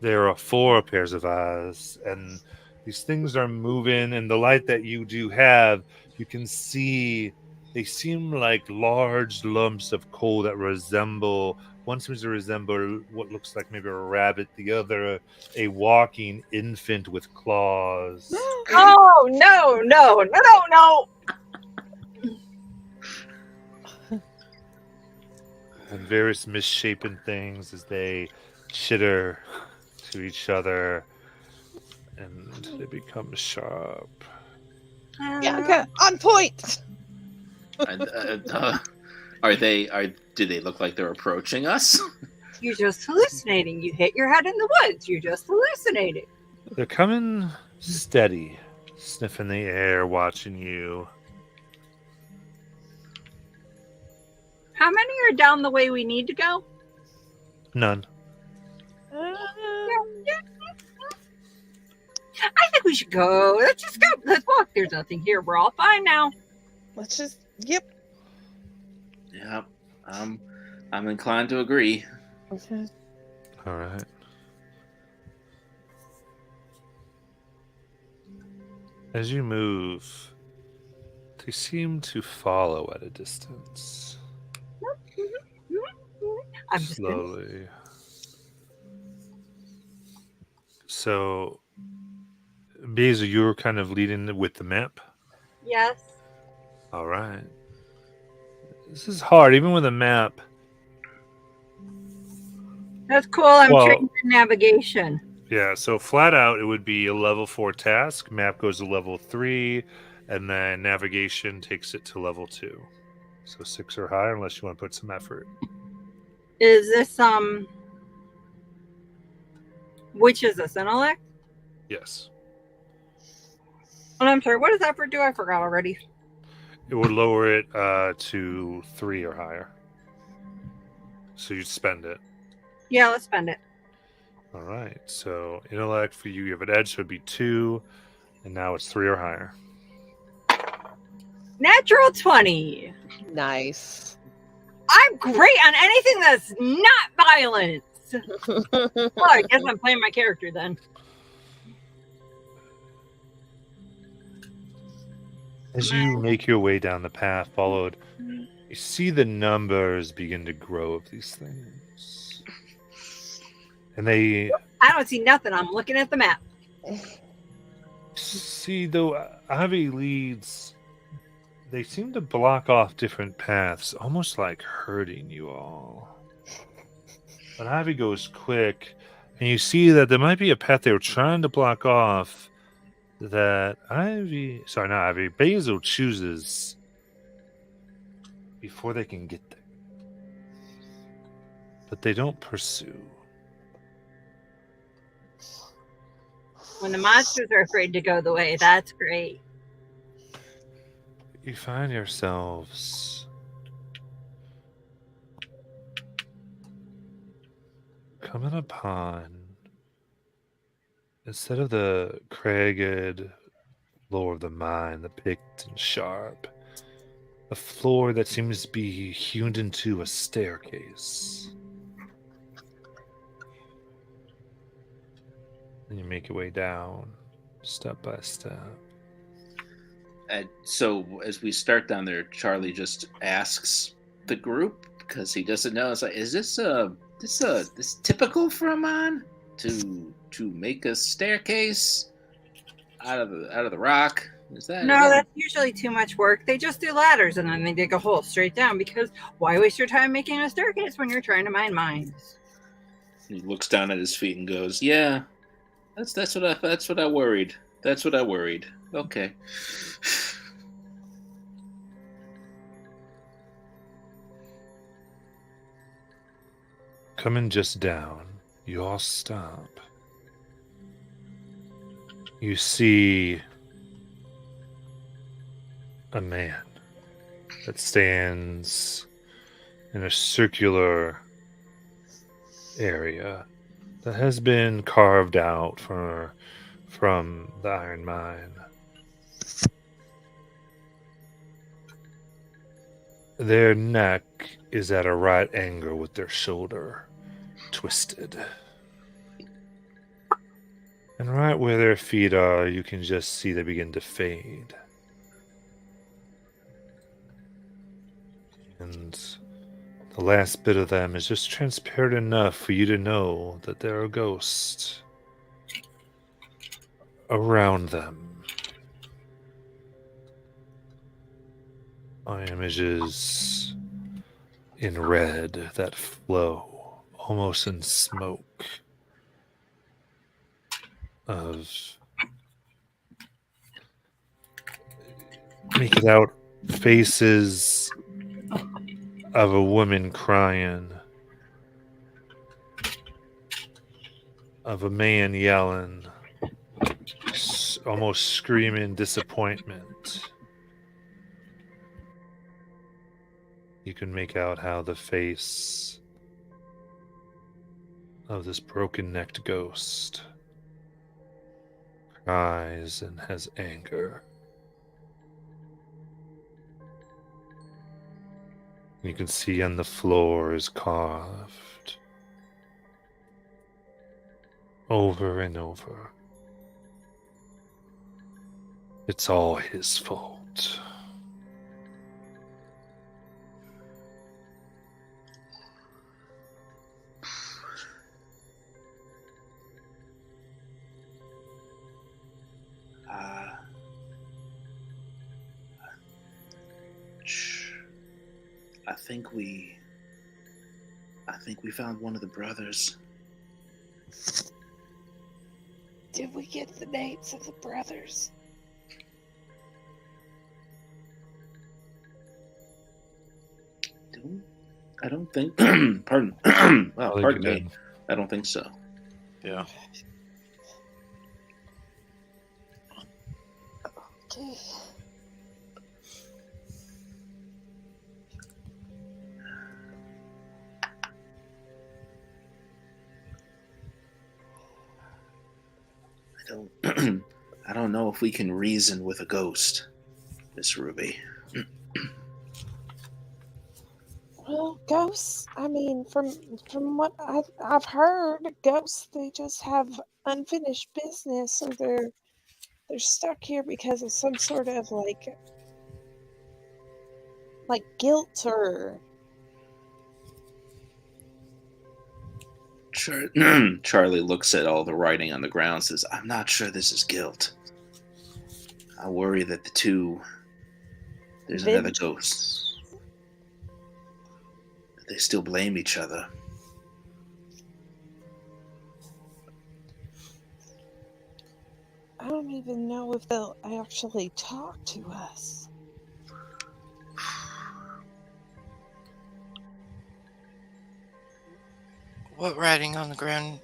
Speaker 1: there are 4 pairs of eyes, and these things are moving, and the light that you do have, you can see they seem like large lumps of coal that resemble, one seems to resemble what looks like maybe a rabbit, the other a walking infant with claws.
Speaker 2: Oh, no.
Speaker 1: And various misshapen things as they chitter to each other, and they become sharp.
Speaker 3: Bianca, on point.
Speaker 5: Do they look like they're approaching us?
Speaker 2: You're just hallucinating. You hit your head in the woods. You're just hallucinating.
Speaker 1: They're coming steady, sniffing the air, watching you.
Speaker 2: How many are down the way we need to go?
Speaker 1: None.
Speaker 2: I think we should go. Let's just go. Let's walk. There's nothing here. We're all fine now.
Speaker 3: Let's just, yep.
Speaker 5: Yeah, I'm inclined to agree.
Speaker 3: Okay.
Speaker 1: All right. As you move, they seem to follow at a distance.
Speaker 2: I'm just gonna-
Speaker 1: Slowly. So, Basil, you were kind of leading with the map.
Speaker 2: Yes.
Speaker 1: All right. This is hard, even with a map.
Speaker 2: That's cool. I'm
Speaker 1: Well-
Speaker 2: trained in navigation.
Speaker 1: Yeah, so flat out, it would be a level 4 task. Map goes to level 3, and then navigation takes it to level 2. So 6 or higher, unless you want to put some effort.
Speaker 2: Is this which is this, intellect?
Speaker 1: Yes.
Speaker 2: Oh, I'm sorry. What does effort do? I forgot already.
Speaker 1: It would lower it to 3 or higher. So you'd spend it.
Speaker 2: Yeah, let's spend it.
Speaker 1: All right. So intellect for you have an edge, so it'd be 2, and now it's 3 or higher.
Speaker 2: Natural 20.
Speaker 3: Nice.
Speaker 2: I'm great on anything that's not violence. Well, I guess I'm playing my character then.
Speaker 1: As you make your way down the path followed, you see the numbers begin to grow of these things. And they
Speaker 2: I don't see nothing. I'm looking at the map.
Speaker 1: see, though Ivy leads, they seem to block off different paths, almost like hurting you all. But Ivy goes quick, and you see that there might be a path they were trying to block off that Basil chooses before they can get there. But they don't pursue.
Speaker 2: When the monsters are afraid to go the way, that's great.
Speaker 1: You find yourselves coming upon instead of the cragged floor of the mine, the picked and sharp, a floor that seems to be hewn into a staircase. And you make your way down, step by step.
Speaker 5: So as we start down there, Charlie just asks the group because he doesn't know. It's like, is this typical for a man to make a staircase out of the rock? Is that
Speaker 2: No, that's usually too much work. They just do ladders and then they dig a hole straight down because why waste your time making a staircase when you're trying to mine mines?
Speaker 5: He looks down at his feet and goes, "Yeah, that's what I worried. That's what I worried. Okay."
Speaker 1: Coming just down, you all stop. You see a man that stands in a circular area that has been carved out from the iron mine. Their neck is at a right angle with their shoulder twisted. And right where their feet are, you can just see they begin to fade. And the last bit of them is just transparent enough for you to know that there are ghosts around them. Are images in red that flow, almost in smoke, of make it out faces of a woman crying, of a man yelling, almost screaming disappointment. You can make out how the face of this broken-necked ghost cries and has anger. You can see on the floor is carved over and over. It's all his fault.
Speaker 5: I think we found one of the brothers.
Speaker 3: Did we get the names of the brothers?
Speaker 5: I don't think. Pardon. Pardon me. I don't think so.
Speaker 4: Yeah.
Speaker 3: Okay.
Speaker 5: I don't know if we can reason with a ghost, Miss Ruby.
Speaker 3: Well, ghosts. I mean, from what I've heard, ghosts they just have unfinished business, or they're stuck here because of some sort of like guilt or.
Speaker 5: Charlie looks at all the writing on the ground and says, "I'm not sure this is guilt. I worry that there's another ghost. They still blame each other."
Speaker 3: I don't even know if they'll actually talk to us.
Speaker 4: What writing on the ground?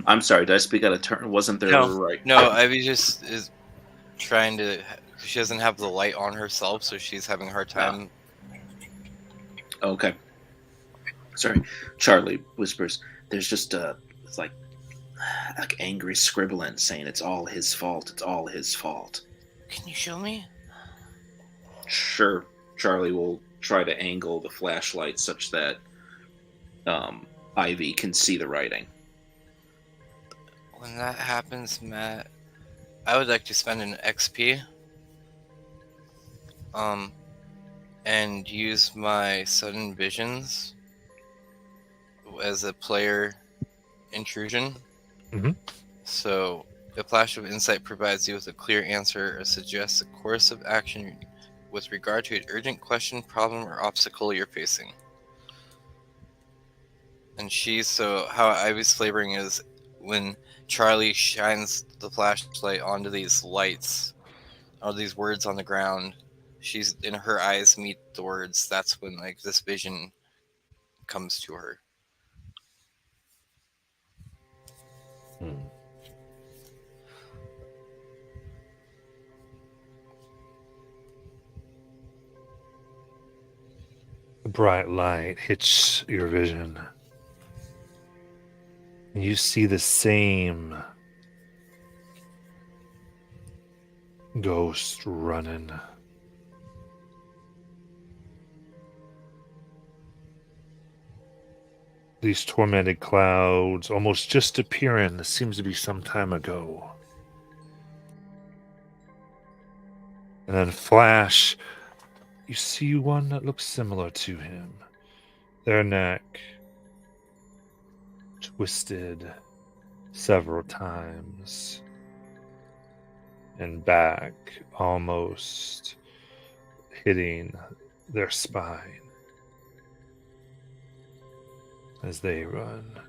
Speaker 5: I'm sorry, did I speak out of turn? Wasn't there right?
Speaker 4: No, Ivy just is trying to. She doesn't have the light on herself, so she's having a hard time.
Speaker 5: Okay. Sorry, Charlie whispers. There's just it's like angry scribbling saying it's all his fault. It's all his fault.
Speaker 4: Can you show me?
Speaker 5: Sure. Charlie will try to angle the flashlight such that Ivy can see the writing.
Speaker 4: When that happens, Matt, I would like to spend an XP and use my sudden visions as a player intrusion.
Speaker 1: Mhm.
Speaker 4: So a flash of insight provides you with a clear answer or suggests a course of action with regard to an urgent question, problem, or obstacle you're facing. And how Ivy's flavoring is when Charlie shines the flashlight onto these lights or these words on the ground, she's in her eyes meet the words. That's when like this vision comes to her.
Speaker 1: A bright light hits your vision. And you see the same ghost running. These tormented clouds almost just appearing. This seems to be some time ago. And then flash, you see one that looks similar to him. Their neck twisted several times and back, almost hitting their spine as they run,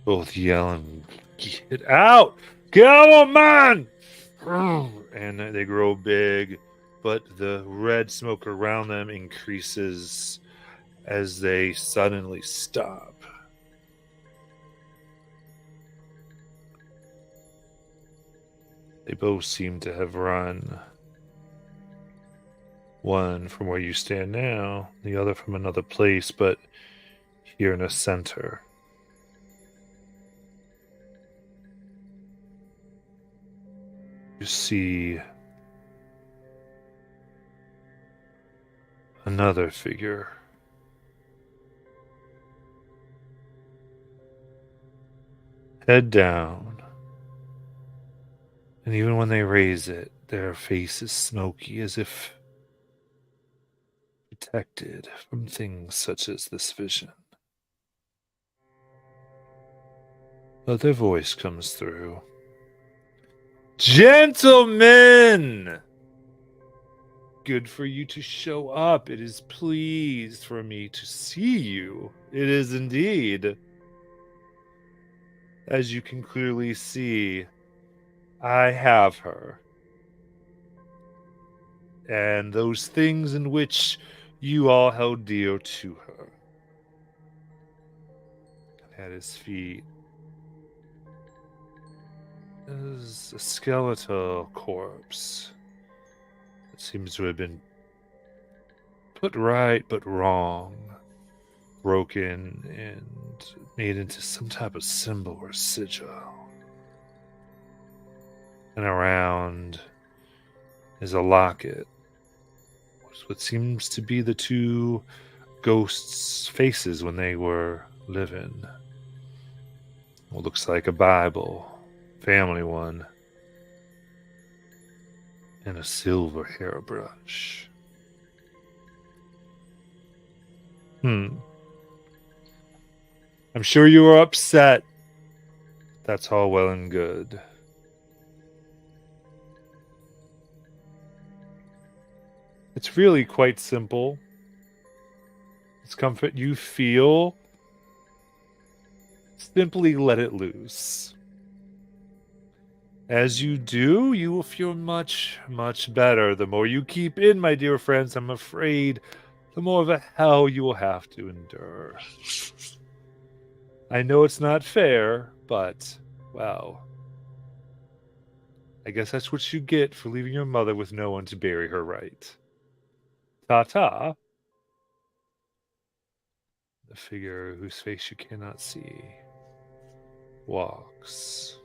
Speaker 1: both yelling, "Get out! Get out, man!" And they grow big, but the red smoke around them increases as they suddenly stop. They both seem to have run. One from where you stand now, the other from another place, but here in the center. You see another figure. Head down. And even when they raise it, their face is smoky as if protected from things such as this vision. But their voice comes through. Gentlemen! Good for you to show up. It is pleased for me to see you. It is indeed. As you can clearly see, I have her. And those things in which you all held dear to her. At his feet is a skeletal corpse. It seems to have been put right but wrong, broken and made into some type of symbol or sigil. And around is a locket. What seems to be the two ghosts' faces when they were living. What looks like a Bible, family one, and a silver hairbrush. I'm sure you are upset. That's all well and good. It's really quite simple. Discomfort you feel, simply let it loose. As you do, you will feel much, much better. The more you keep in, my dear friends, I'm afraid, the more of a hell you will have to endure. I know it's not fair, but, well, I guess that's what you get for leaving your mother with no one to bury her right. Ta-ta. The figure whose face you cannot see walks.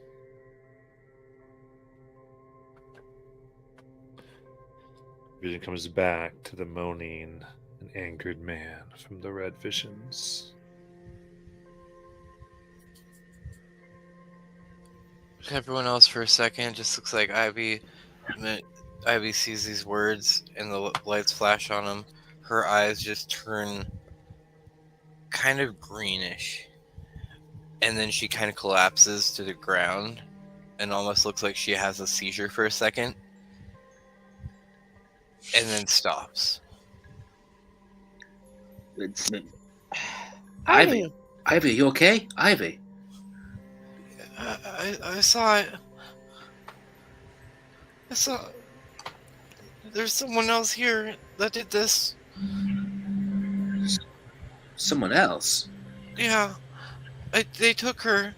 Speaker 1: Vision comes back to the moaning and angered man from the red visions.
Speaker 4: Everyone else for a second just looks like Ivy. And then Ivy sees these words and the lights flash on them. Her eyes just turn kind of greenish. And then she kind of collapses to the ground and almost looks like she has a seizure for a second. And then stops.
Speaker 5: Ivy, Ivy, you okay? Ivy.
Speaker 4: I saw it. I saw. There's someone else here that did this.
Speaker 5: Someone else?
Speaker 4: Yeah. They took her.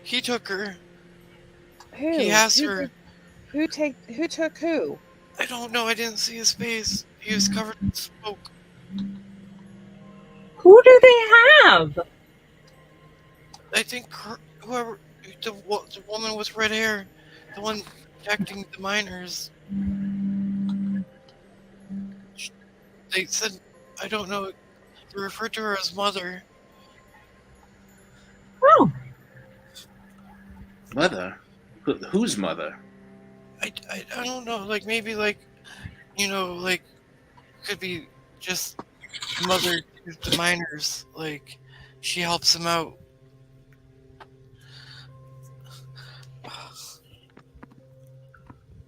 Speaker 4: He took her.
Speaker 3: Who?
Speaker 4: He has her.
Speaker 3: Who took who?
Speaker 4: I don't know. I didn't see his face. He was covered in smoke.
Speaker 2: Who do they have?
Speaker 4: I think whoever the woman with red hair, the one protecting the miners. They said, I don't know. They referred to her as mother.
Speaker 2: Oh,
Speaker 5: Mother? Whose mother?
Speaker 4: I don't know. Like maybe like, you know, like could be just mother to the miners. Like she helps them out.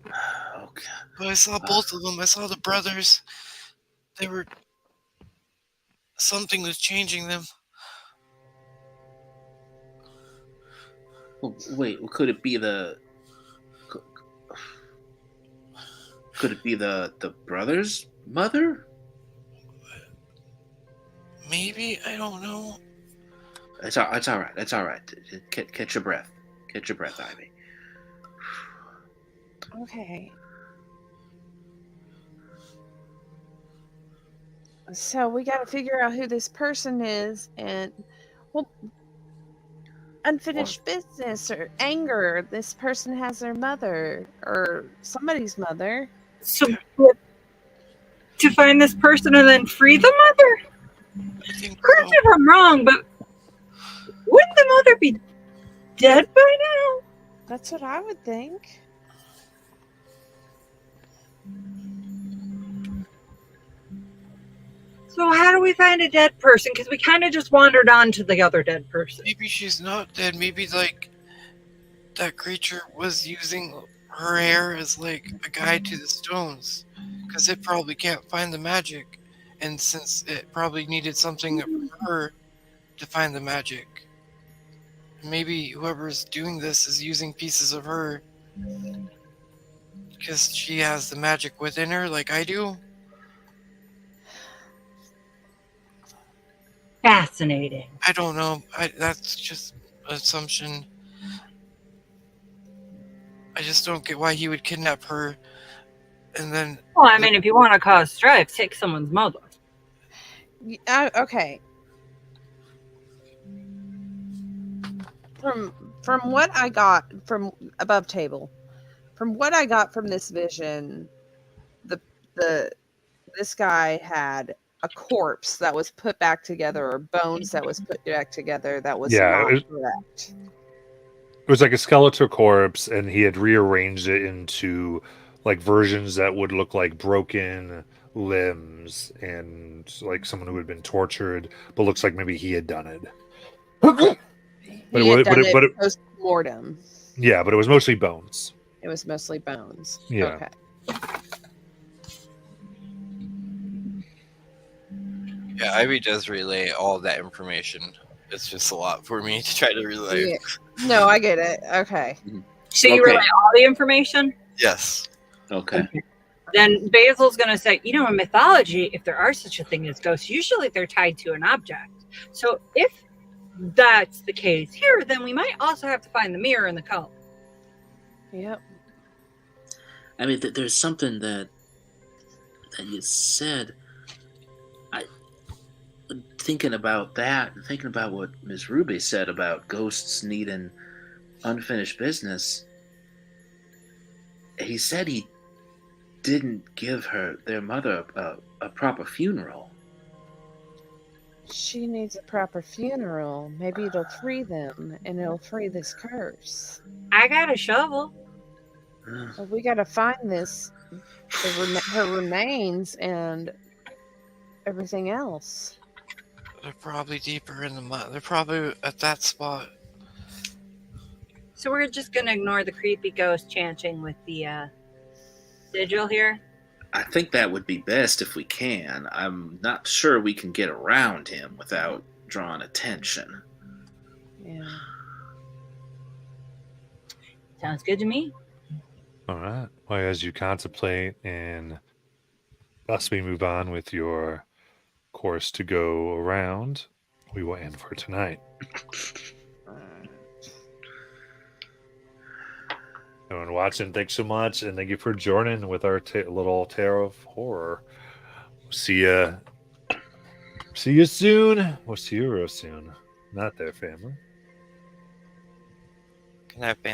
Speaker 5: Okay.
Speaker 4: But I saw both of them. I saw the brothers. They were. Something was changing them.
Speaker 5: Well, wait, could it be the? Could it be the brother's mother?
Speaker 4: Maybe, I don't know.
Speaker 5: It's all right. It's all right. Catch your breath. Catch your breath, Ivy.
Speaker 3: Okay. So we got to figure out who this person is, and well, unfinished business or anger. This person has their mother or somebody's mother.
Speaker 2: so to find this person and then free the mother?
Speaker 4: I think
Speaker 2: Correct me if I'm wrong, but wouldn't the mother be dead by now?
Speaker 3: That's what I would think.
Speaker 2: So how do we find a dead person? Because we kind of just wandered on to the other dead person.
Speaker 4: maybe she's not dead. Maybe like that creature was using her hair as like a guide to the stones, because it probably can't find the magic, and since it probably needed something from her to find the magic, maybe whoever's doing this is using pieces of her because she has the magic within her, like I do.
Speaker 2: Fascinating.
Speaker 4: I don't know. That's just an assumption. I just don't get why he would kidnap her and then.
Speaker 2: Well, I mean, if you want to cause strife, take someone's mother.
Speaker 3: Okay. From what I got from above table, from what I got from this vision, this guy had a corpse that was put back together, or bones that was put back together that was not correct.
Speaker 1: It was like a skeletal corpse, and he had rearranged it into like versions that would look like broken limbs and like someone who had been tortured, but looks like maybe he had done it.
Speaker 3: Post-mortem.
Speaker 1: Yeah, but it was mostly bones.
Speaker 3: It was mostly bones.
Speaker 1: Yeah.
Speaker 3: Okay.
Speaker 4: Yeah, Ivy does relay all that information. It's just a lot for me to try to relay.
Speaker 3: Yeah. No, I get it. Okay.
Speaker 2: So you relay all the information?
Speaker 4: Yes.
Speaker 5: Okay.
Speaker 2: Then Basil's going to say, you know, in mythology, if there are such a thing as ghosts, usually they're tied to an object. So if that's the case here, then we might also have to find the mirror in the cone.
Speaker 3: Yep.
Speaker 5: I mean, there's something that you said. thinking about that, thinking about what Ms. Ruby said about ghosts needing unfinished business, he said he didn't give their mother a proper funeral.
Speaker 3: She needs a proper funeral. Maybe it'll free them, and it'll free this curse.
Speaker 2: I got a shovel.
Speaker 3: But we gotta find her remains and everything else.
Speaker 4: They're probably deeper in the mud. They're probably at that spot.
Speaker 2: So we're just gonna ignore the creepy ghost chanting with the sigil here.
Speaker 5: I think that would be best if we can. I'm not sure we can get around him without drawing attention.
Speaker 3: Yeah.
Speaker 2: Sounds good to me.
Speaker 1: All right. Well, as you contemplate and possibly move on with your course to go around, we will end for tonight. Everyone watching, thanks so much, and thank you for joining with our little Tarot of Horror. See you soon. We'll see you real soon. Not there, family.
Speaker 4: Good night, family.